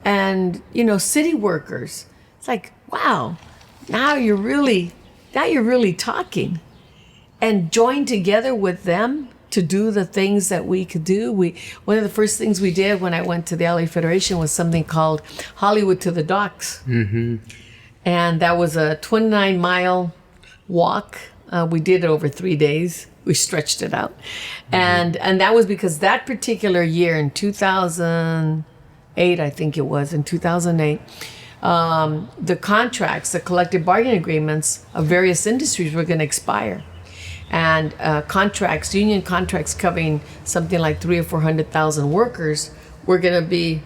and, city workers. It's like, wow, now you're really talking. And join together with them to do the things that we could do. One of the first things we did when I went to the LA Federation was something called Hollywood to the Docks. And that was a 29-mile walk. We did it over 3 days. We stretched it out. And that was because that particular year in 2008, I think it was, in 2008, the contracts, the collective bargaining agreements of various industries were going to expire. And union contracts covering something like 300,000 or 400,000 workers were going to be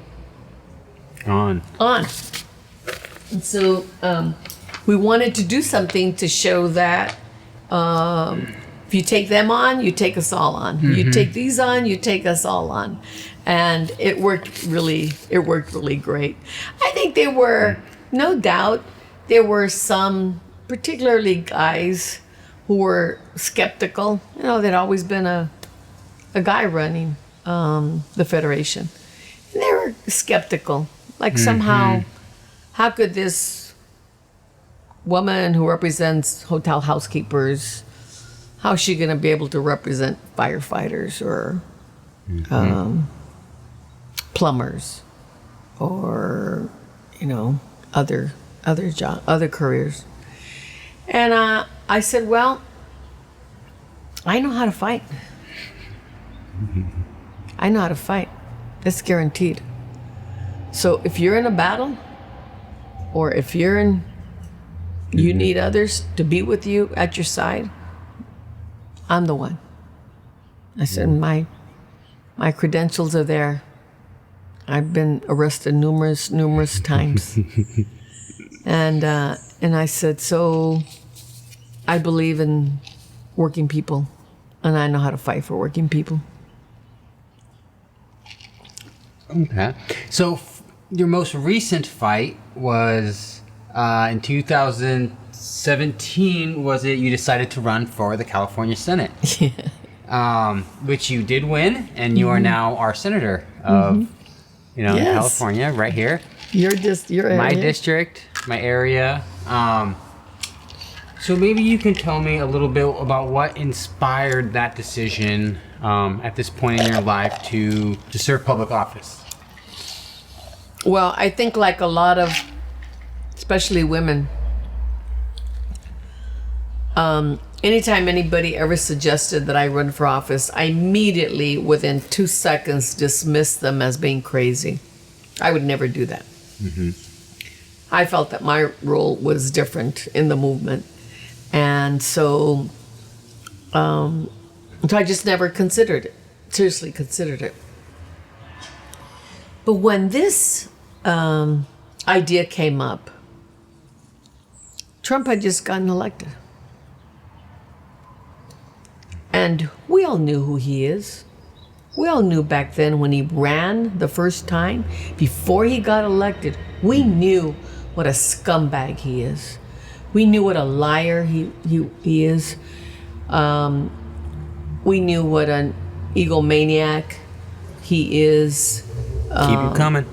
on. And so we wanted to do something to show that if you take them on, you take us all on. You take these on, you take us all on. And it worked really great. I think no doubt, there were some, particularly guys, who were skeptical. There'd always been a guy running the Federation. And they were skeptical. Like somehow, how could this woman who represents hotel housekeepers, how's she going to be able to represent firefighters or plumbers or, other careers? And I said, well, I know how to fight. I know how to fight. That's guaranteed. So if you're in a battle, or if you need others to be with you at your side, I'm the one. I said, my credentials are there. I've been arrested numerous times. And I said, so I believe in working people, and I know how to fight for working people. Okay. So your most recent fight was in 2017, was it you decided to run for the California Senate? Yeah. Which you did win, and you are now our senator of, Yes. California, right here. You're my district, my area. So maybe you can tell me a little bit about what inspired that decision at this point in your life to serve public office. Well, I think like a lot of, especially women, anytime anybody ever suggested that I run for office, I immediately, within 2 seconds, dismissed them as being crazy. I would never do that. Mm-hmm. I felt that my role was different in the movement. And so I just never seriously considered it. But when this idea came up, Trump had just gotten elected. And we all knew who he is. We all knew back then when he ran the first time, before he got elected, we knew what a scumbag he is. We knew what a liar he is. We knew what an egomaniac he is. Keep it coming.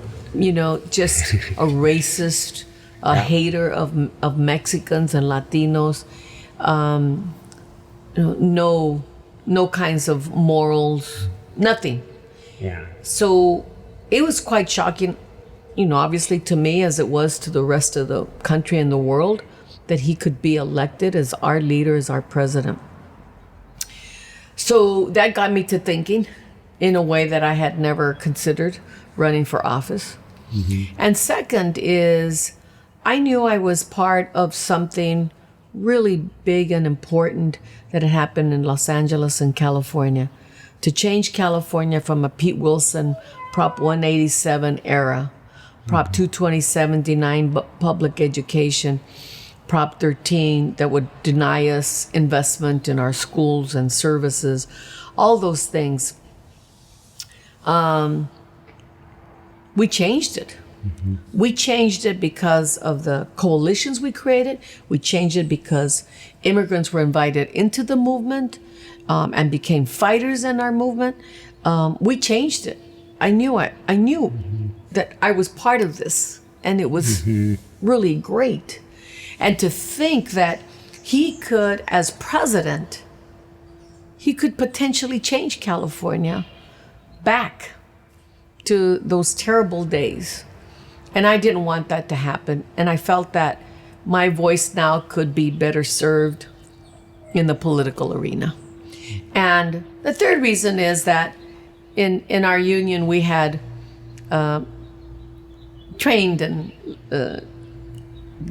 Just a racist, a hater of Mexicans and Latinos. No kinds of morals, nothing. Yeah. So it was quite shocking, obviously to me as it was to the rest of the country and the world, that he could be elected as our leader, as our president. So that got me to thinking in a way that I had never considered running for office. Mm-hmm. And second is, I knew I was part of something really big and important that had happened in Los Angeles and California to change California from a Pete Wilson Prop 187 era, Prop 22079 public education, Prop 13 that would deny us investment in our schools and services, all those things. We changed it. Mm-hmm. We changed it because of the coalitions we created. We changed it because immigrants were invited into the movement and became fighters in our movement. We changed it. I knew mm-hmm. that I was part of this, and it was mm-hmm. really great. And to think that he could, as president, he could potentially change California back to those terrible days. And I didn't want that to happen. And I felt that my voice now could be better served in the political arena. And the third reason is that in our union, we had trained and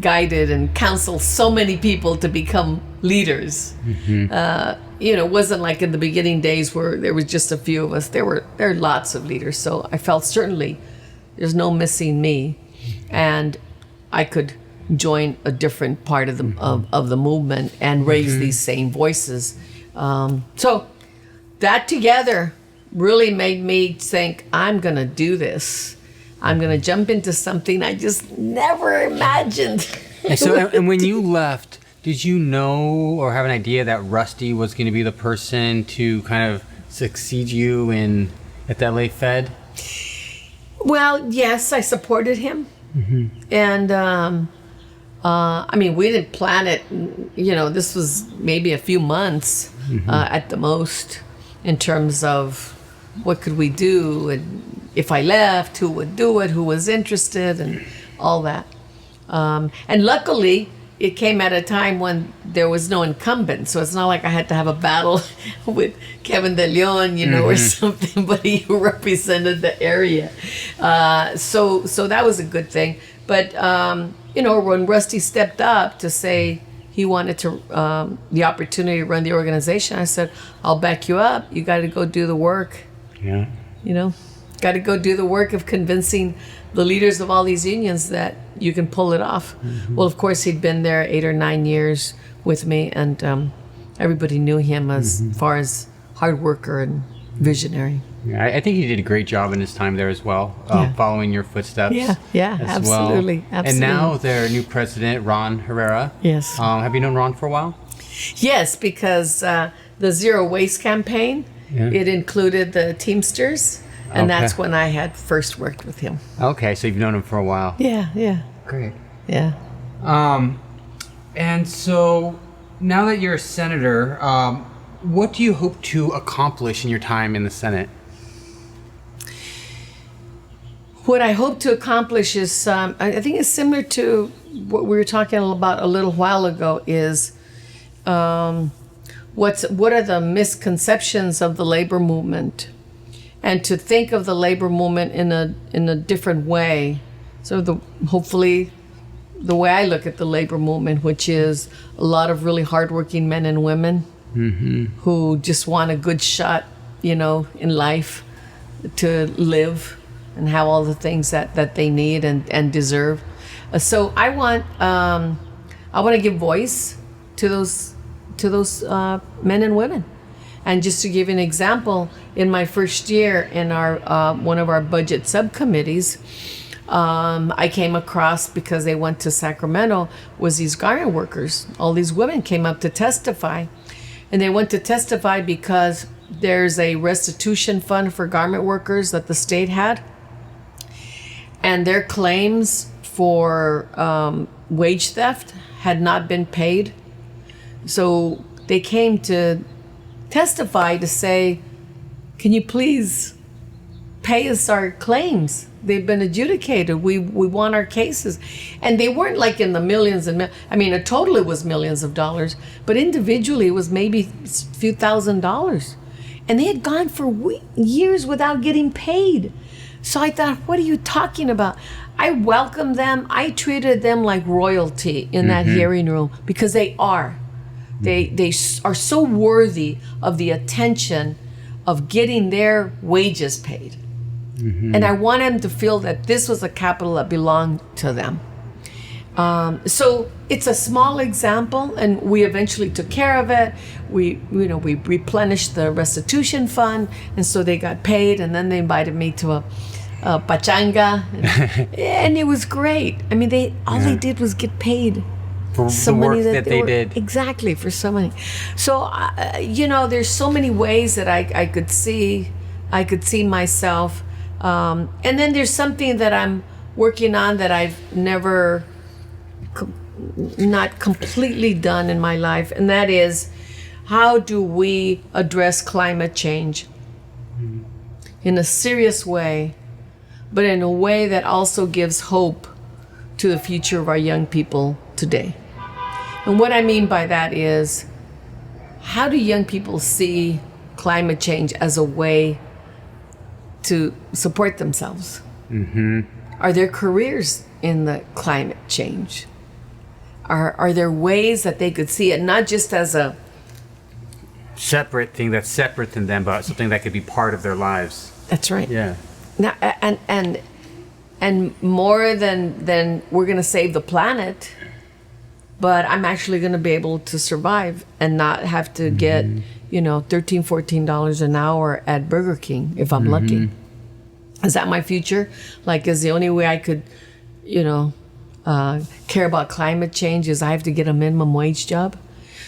guided and counseled so many people to become leaders. Mm-hmm. It wasn't like in the beginning days where there was just a few of us. There are lots of leaders. So I felt certainly there's no missing me, and I could join a different part of the mm-hmm. of the movement and raise mm-hmm. these same voices. So that together really made me think, I'm going to do this. I'm going to jump into something I just never imagined. And when you left, did you know or have an idea that Rusty was going to be the person to kind of succeed you at the LA Fed? Well, yes, I supported him. Mm-hmm. And I mean, we didn't plan it. This was maybe a few months at the most in terms of what could we do, and if I left, who would do it, who was interested, and all that. And luckily, it came at a time when there was no incumbent, so it's not like I had to have a battle with Kevin De Leon, or something, but he represented the area. So that was a good thing. But, when Rusty stepped up to say he wanted to the opportunity to run the organization, I said, I'll back you up. You got to go do the work. Yeah. Got to go do the work of convincing the leaders of all these unions that you can pull it off. Well, of course, he'd been there 8 or 9 years with me, and everybody knew him as far as hard worker and visionary. Yeah, I think he did a great job in his time there as well, following your footsteps. Yeah, absolutely. Well. And now their new president, Ron Rivera. Yes. Have you known Ron for a while? Yes, because the Zero Waste campaign, it included the Teamsters. And that's when I had first worked with him. Okay, so you've known him for a while. Yeah. Great. Yeah. And so now that you're a senator, what do you hope to accomplish in your time in the Senate? What I hope to accomplish is, I think it's similar to what we were talking about a little while ago, is what are the misconceptions of the labor movement? And to think of the labor movement in a different way. So hopefully the way I look at the labor movement, which is a lot of really hardworking men and women who just want a good shot, in life to live and have all the things that they need and deserve. So I want to give voice to those men and women. And just to give you an example, in my first year in our one of our budget subcommittees, I came across, because they went to Sacramento, was these garment workers. All these women came up to testify. And they went to testify because there's a restitution fund for garment workers that the state had. And their claims for wage theft had not been paid. So they came to testify to say, can you please pay us our claims? They've been adjudicated. We want our cases. And they weren't like in the millions and totally it was millions of dollars, but individually it was maybe a few $1,000s. And they had gone for years without getting paid. So I thought, what are you talking about? I welcomed them. I treated them like royalty in that hearing room, because they are. They are so worthy of the attention of getting their wages paid. And I want them to feel that this was a capital that belonged to them. So it's a small example, and we eventually took care of it. We replenished the restitution fund, and so they got paid, and then they invited me to a pachanga, and it was great. I mean, they did was get paid. For the work that they did. Exactly, for so many. So, there's so many ways that I could see myself. And then there's something that I'm working on that I've never, not completely done in my life. And that is, how do we address climate change in a serious way, but in a way that also gives hope to the future of our young people today? And what I mean by that is, how do young people see climate change as a way to support themselves? Are there careers in the climate change? Are there ways that they could see it not just as a separate thing that's separate than them, but something that could be part of their lives? That's right. Yeah. Now, and more than we're going to save the planet, but I'm actually going to be able to survive and not have to get, $13, $14 an hour at Burger King if I'm lucky. Is that my future? Like, is the only way I could, care about climate change is I have to get a minimum wage job?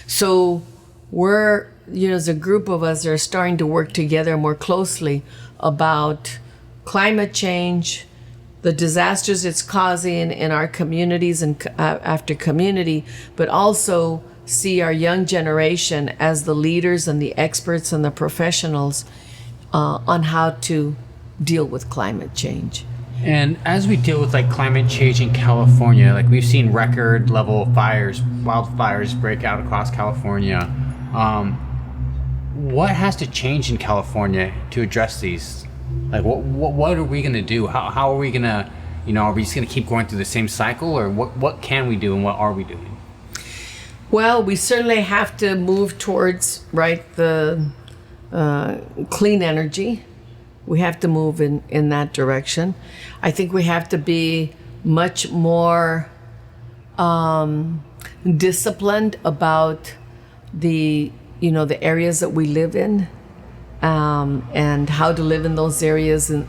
So we're, as a group of us are starting to work together more closely about climate change, the disasters it's causing in our communities and after community, but also see our young generation as the leaders and the experts and the professionals on how to deal with climate change. And as we deal with like climate change in California, like we've seen record level fires, wildfires break out across California. What has to change in California to address these? Like what are we going to do? How are we going to, are we just going to keep going through the same cycle, or what can we do and what are we doing? Well, we certainly have to move towards, the clean energy. We have to move in that direction. I think we have to be much more disciplined about the areas that we live in, and how to live in those areas in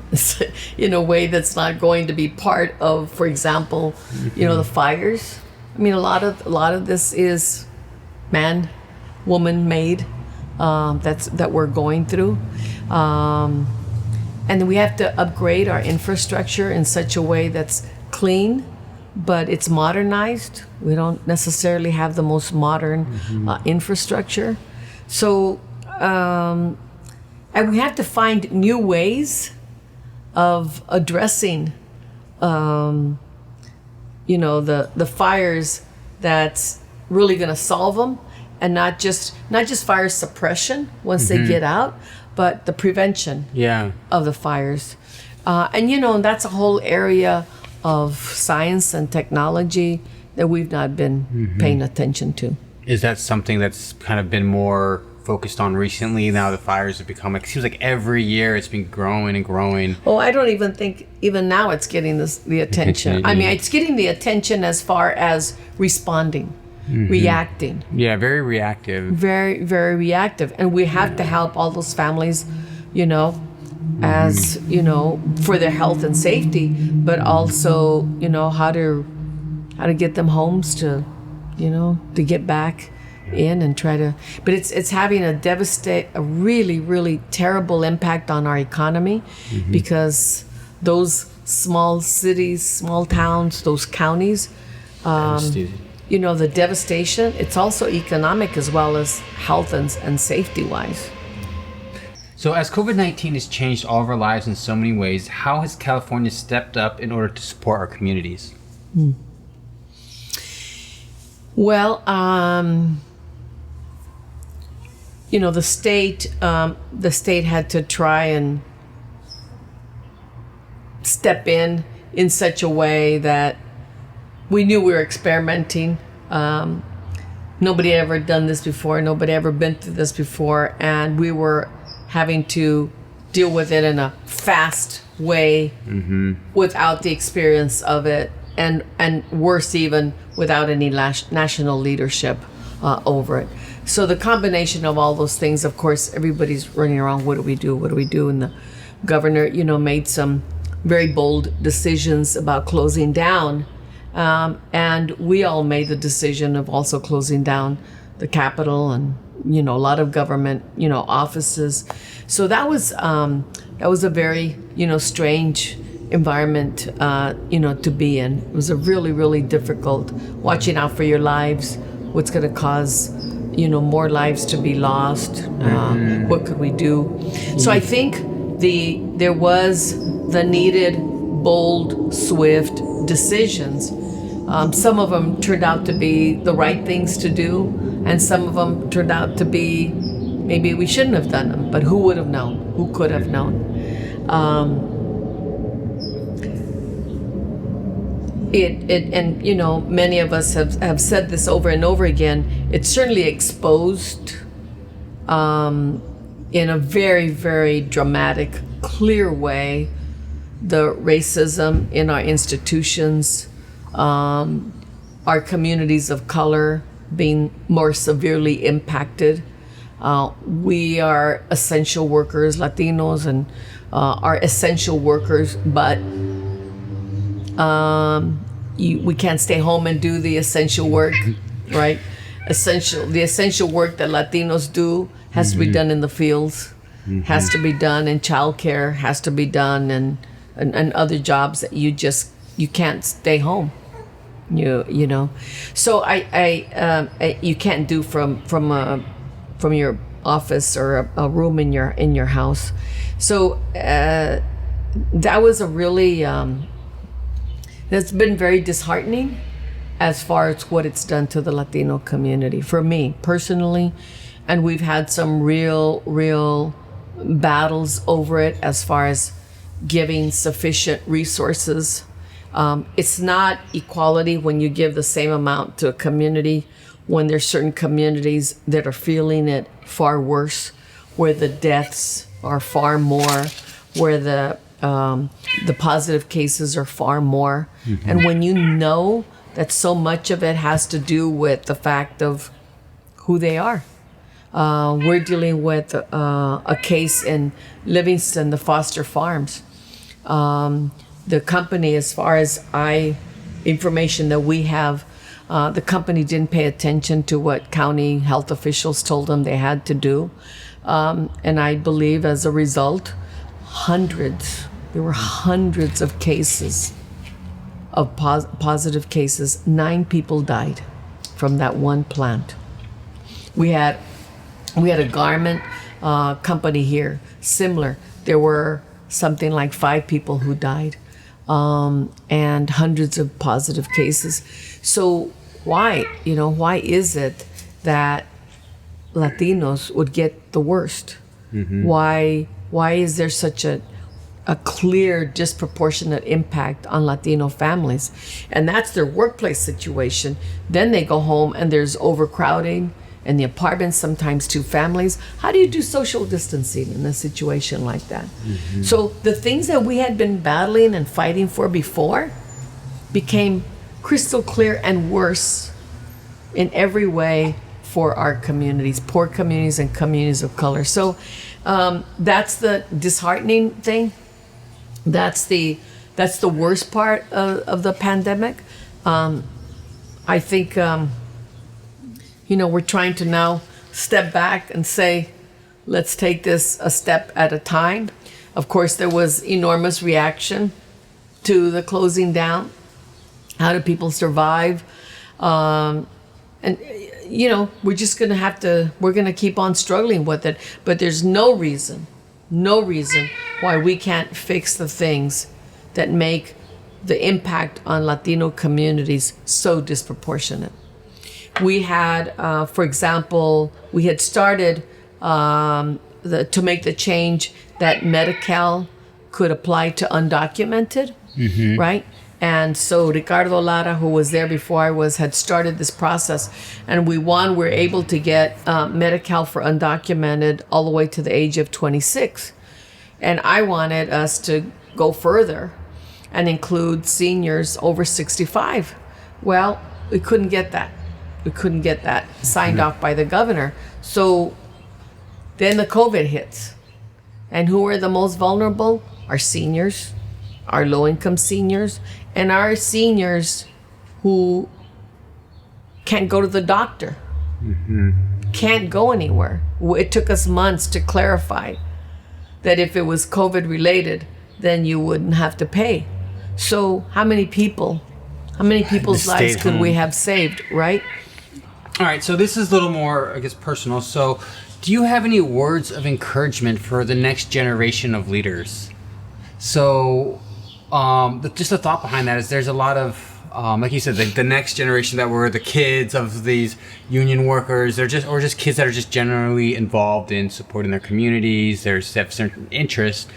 a way that's not going to be part of, for example, the fires. I mean, a lot of this is man, woman made, that we're going through. And we have to upgrade our infrastructure in such a way that's clean, but it's modernized. We don't necessarily have the most modern infrastructure. So, and we have to find new ways of addressing, the fires that's really going to solve them, and not just fire suppression once they get out, but the prevention of the fires. And that's a whole area of science and technology that we've not been paying attention to. Is that something that's kind of been more focused on recently? Now the fires have become, it seems like every year it's been growing and growing. Oh, I don't even think even now it's getting the attention. I mean, it's getting the attention as far as responding. Reacting. Yeah, very reactive. Very, very reactive. And we have to help all those families, as, for their health and safety, but also, how to get them homes to get back in and try to, but it's having a really, really terrible impact on our economy, because those small cities, small towns, those counties, the devastation, it's also economic as well as health and safety-wise. So as COVID-19 has changed all of our lives in so many ways, how has California stepped up in order to support our communities? Well, the state had to try and step in such a way that we knew we were experimenting. Nobody had ever done this before. Nobody ever been through this before. And we were having to deal with it in a fast way without the experience of it. And worse even, without any national leadership over it. So the combination of all those things, of course, everybody's running around, what do we do? What do we do? And the governor, made some very bold decisions about closing down. And we all made the decision of also closing down the Capitol and, a lot of government, offices. So that was a very, strange environment, to be in. It was a really, really difficult, watching out for your lives, what's going to cause, more lives to be lost. What could we do? So I think there was the needed bold, swift decisions. Some of them turned out to be the right things to do, and some of them turned out to be maybe we shouldn't have done them, but who would have known? Who could have known? Many of us have said this over and over again. It certainly exposed, in a very, very dramatic, clear way, the racism in our institutions, our communities of color being more severely impacted. We are essential workers, Latinos, and are essential workers, but we can't stay home and do the essential work, right? The essential work that Latinos do has to be done in the fields, has to be done in childcare, has to be done in and other jobs that you can't stay home. You know, so you can't do from your office or a room in your house. So that was a really that's been very disheartening as far as what it's done to the Latino community for me personally, and we've had some real battles over it as far as giving sufficient resources. It's not equality when you give the same amount to a community when there's certain communities that are feeling it far worse, where the deaths are far more, where the positive cases are far more. Mm-hmm. And when you know that so much of it has to do with the fact of who they are. We're dealing with a case in Livingston, the Foster Farms. The company, as far as information that we have, the company didn't pay attention to what county health officials told them they had to do. And I believe as a result, there were hundreds of cases of positive cases. 9 people died from that one plant. We had a garment company here, similar. There were something like 5 people who died, and hundreds of positive cases. So why is it that Latinos would get the worst? Mm-hmm. Why is there such a clear disproportionate impact on Latino families? And that's their workplace situation. Then they go home and there's overcrowding in the apartments, sometimes 2 families. How do you do social distancing in a situation like that? Mm-hmm. So the things that we had been battling and fighting for before became crystal clear and worse in every way for our communities, poor communities and communities of color. So that's the disheartening thing. That's the worst part of the pandemic. I think, we're trying to now step back and say, let's take this a step at a time. Of course, there was enormous reaction to the closing down. How do people survive? And we're just going to we're going to keep on struggling with it. But there's no reason why we can't fix the things that make the impact on Latino communities so disproportionate. We had, for example, we had started to make the change that Medi-Cal could apply to undocumented, mm-hmm. right? And so Ricardo Lara, who was there before I was, had started this process. And we were able to get Medi-Cal for undocumented all the way to the age of 26. And I wanted us to go further and include seniors over 65. Well, we couldn't get that. We couldn't get that signed off by the governor. So then the COVID hits. And who are the most vulnerable? Our seniors, our low-income seniors, and our seniors who can't go to the doctor, mm-hmm. can't go anywhere. It took us months to clarify that if it was COVID related, then you wouldn't have to pay. So how many people's lives could we have saved, right? All right, so this is a little more, I guess, personal. So do you have any words of encouragement for the next generation of leaders? So just the thought behind that is there's a lot of, like you said, the next generation that were the kids of these union workers, or just kids that are just generally involved in supporting their communities, they have certain interests.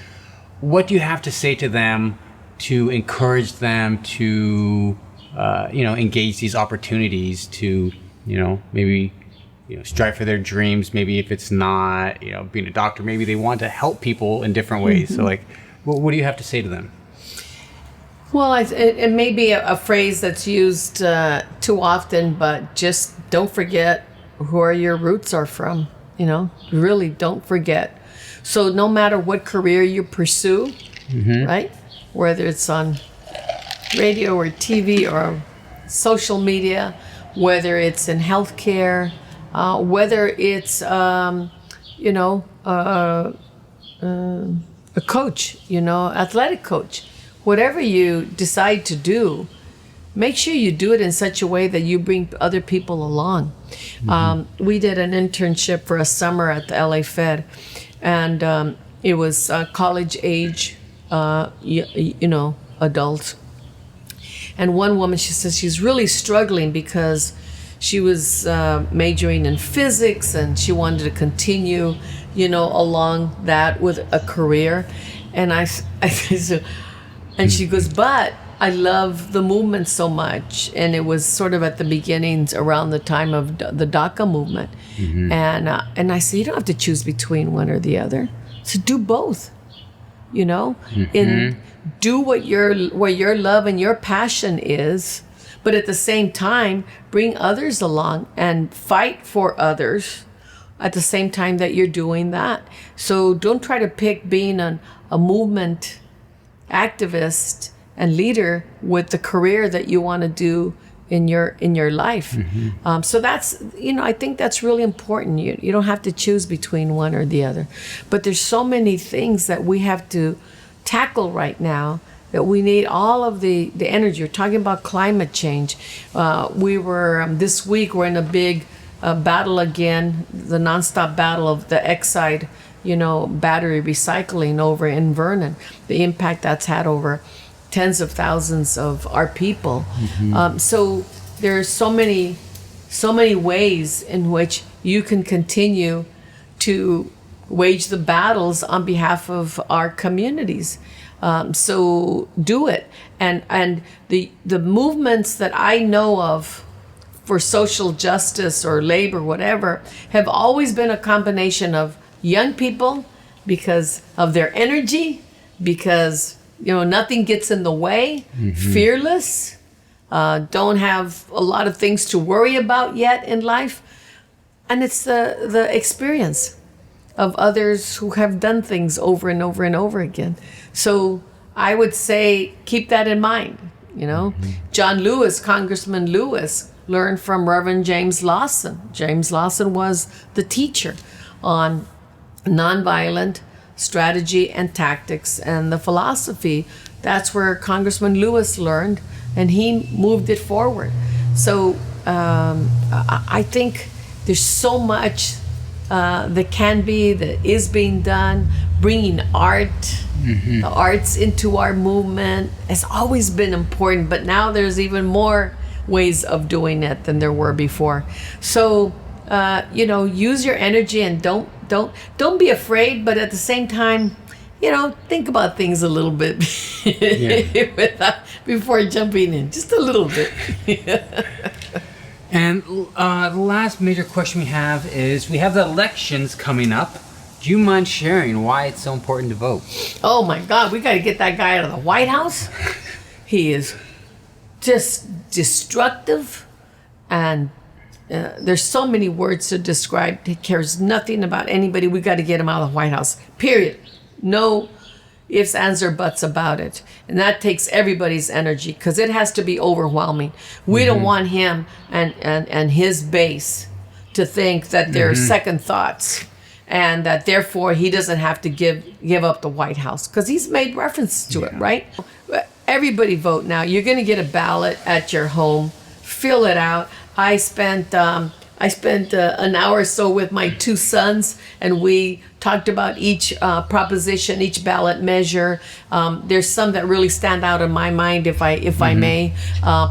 What do you have to say to them to encourage them to, engage these opportunities to, maybe, strive for their dreams? Maybe if it's not, being a doctor, maybe they want to help people in different ways. Mm-hmm. So like, what do you have to say to them? Well, it may be a phrase that's used too often, but just don't forget where your roots are from. Really don't forget. So no matter what career you pursue, mm-hmm. right? Whether it's on radio or TV or social media, whether it's in healthcare, whether it's a coach, athletic coach. whatever you decide to do, make sure you do it in such a way that you bring other people along. We did an internship for a summer at the LA Fed, and it was college age, adults. And one woman, she says she's really struggling because she was majoring in physics and she wanted to continue, along that with a career. And I said, and she goes, but I love the movement so much. And it was sort of at the beginnings around the time of the DACA movement. And I said, you don't have to choose between one or the other. So do both, and do what your love and your passion is, but at the same time, bring others along and fight for others at the same time that you're doing that. So don't try to pick being a movement activist and leader with the career that you want to do in your life. So that's, I think that's really important. You don't have to choose between one or the other. But there's so many things that we have to tackle right now that we need all of the energy. You're talking about climate change. We were, this week, we're in a big battle again, the nonstop battle of the Exide, battery recycling over in Vernon, the impact that's had over tens of thousands of our people. So there's so many ways in which you can continue to wage the battles on behalf of our communities. So do it. And the movements that I know of for social justice or labor, whatever, have always been a combination of young people because of their energy, because nothing gets in the way, fearless, don't have a lot of things to worry about yet in life. And it's the experience of others who have done things over and over and over again. So I would say keep that in mind. John Lewis, Congressman Lewis, learned from Reverend James Lawson. James Lawson was the teacher on nonviolent strategy and tactics and the philosophy. That's where Congressman Lewis learned, and he moved it forward. So I think there's so much that can be, that is being done. Bringing art, the arts into our movement has always been important, but now there's even more ways of doing it than there were before. So use your energy and don't be afraid, but at the same time, think about things a little bit before jumping in, just a little bit. And the last major question we have is, we have the elections coming up. Do you mind sharing why it's so important to vote? Oh my God, we got to get that guy out of the White House. He is just destructive, and there's so many words to describe. He cares nothing about anybody. We got to get him out of the White House, period. No ifs, ands, or buts about it. And that takes everybody's energy, because it has to be overwhelming. We don't want him and his base to think that there are second thoughts, and that therefore he doesn't have to give up the White House, because he's made reference to it, right? Everybody vote now. You're going to get a ballot at your home. Fill it out. I spent an hour or so with my two sons, and we talked about each proposition, each ballot measure. There's some that really stand out in my mind, if I may.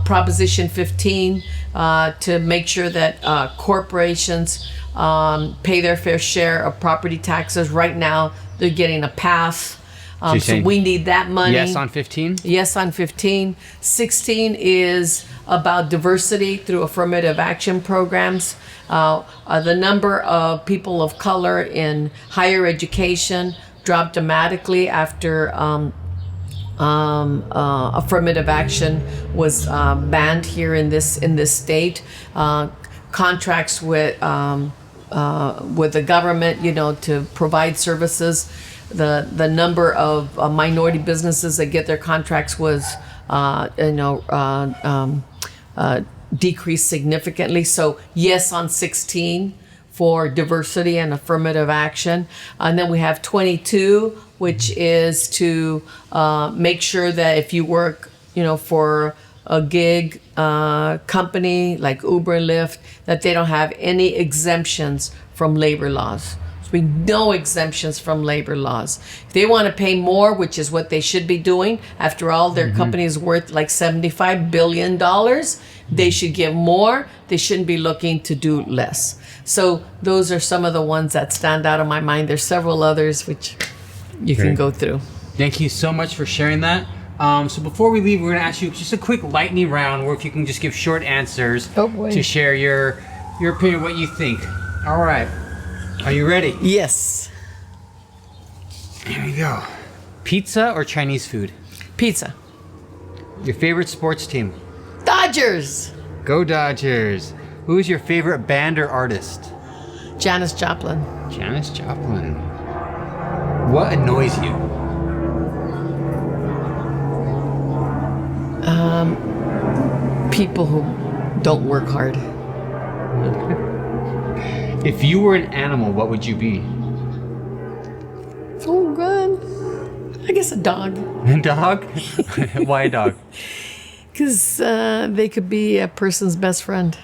Proposition 15, to make sure that corporations pay their fair share of property taxes. Right now, they're getting a pass. So we need that money. Yes on 15? Yes on 15. 16 is about diversity through affirmative action programs. The number of people of color in higher education dropped dramatically after affirmative action was banned here in this state. Contracts with the government, to provide services. The number of minority businesses that get their contracts was, decreased significantly. So yes on 16 for diversity and affirmative action. And then we have 22 which is to make sure that if you work, for a gig company like Uber and Lyft, that they don't have any exemptions from labor laws. So no exemptions from labor laws. If they want to pay more, which is what they should be doing, after all, their company is worth like $75 billion, they should give more. They shouldn't be looking to do less. So those are some of the ones that stand out in my mind. There's several others which you can go through. Thank you so much for sharing that. So before we leave, we're going to ask you just a quick lightning round where if you can just give short answers to share your opinion, what you think. All right. Are you ready? Yes. Here we go. Pizza or Chinese food? Pizza. Your favorite sports team? Dodgers. Go Dodgers. Who's your favorite band or artist? Janis Joplin. Janis Joplin. What annoys you? People who don't work hard. If you were an animal, what would you be? Oh, good. I guess a dog. A dog? Why a dog? Because they could be a person's best friend.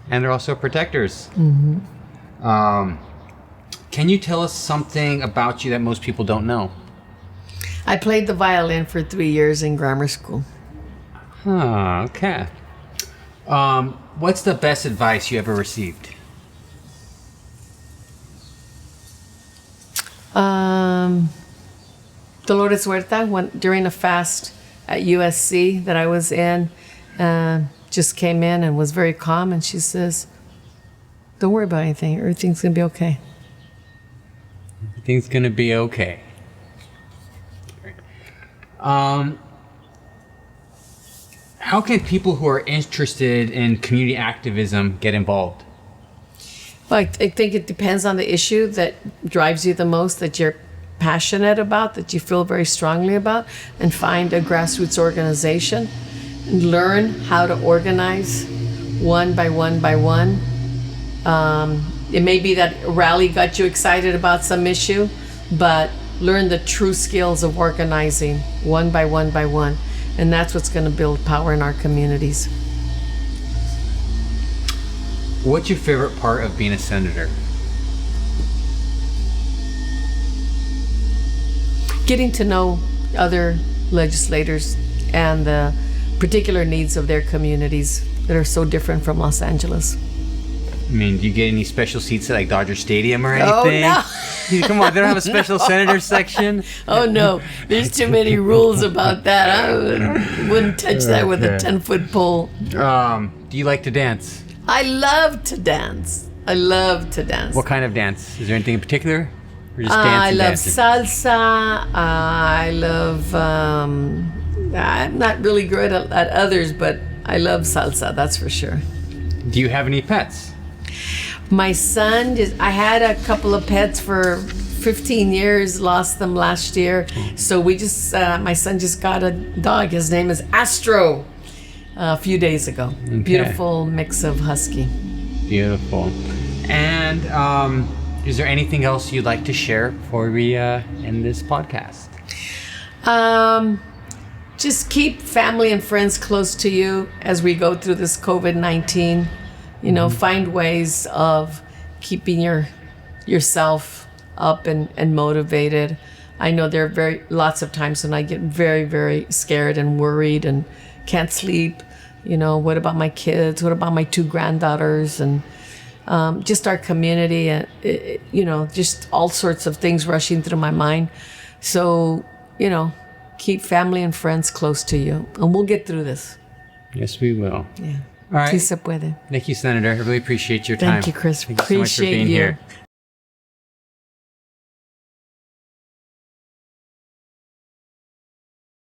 And they're also protectors. Can you tell us something about you that most people don't know? I played the violin for 3 years in grammar school. Okay. What's the best advice you ever received? Dolores Huerta, during a fast at USC that I was in, just came in and was very calm, and she says, "Don't worry about anything. Everything's gonna be okay." Everything's gonna be okay. How can people who are interested in community activism get involved? Well, I think it depends on the issue that drives you the most, that you're passionate about, that you feel very strongly about, and find a grassroots organization and learn how to organize one by one by one. It may be that a rally got you excited about some issue, but learn the true skills of organizing one by one by one. And that's what's going to build power in our communities. What's your favorite part of being a senator? Getting to know other legislators and the particular needs of their communities that are so different from Los Angeles. I mean, do you get any special seats at like Dodger Stadium or anything? Oh, no. Come on, they don't have a special senator section? Oh, no. There's too many rules about that. I wouldn't touch that with a 10-foot pole. Do you like to dance? I love to dance. I love to dance. What kind of dance? Is there anything in particular? Or just I love dancing? salsa. I love... I'm not really good at others, but I love salsa, that's for sure. Do you have any pets? My son, I had a couple of pets for 15 years, lost them last year. So my son just got a dog. His name is Castro a few days ago. Okay. Beautiful mix of husky. Beautiful. And is there anything else you'd like to share before we end this podcast? Just keep family and friends close to you as we go through this COVID-19. Find ways of keeping yourself up and motivated. I know there are lots of times when I get very, very scared and worried and can't sleep. What about my kids? What about my 2 granddaughters? And just our community, and just all sorts of things rushing through my mind. So, keep family and friends close to you, and we'll get through this. Yes, we will. Yeah. All right. Sí se puede. Thank you, Senator. I really appreciate your time. Thank you, Chris. Thank you so much for being here.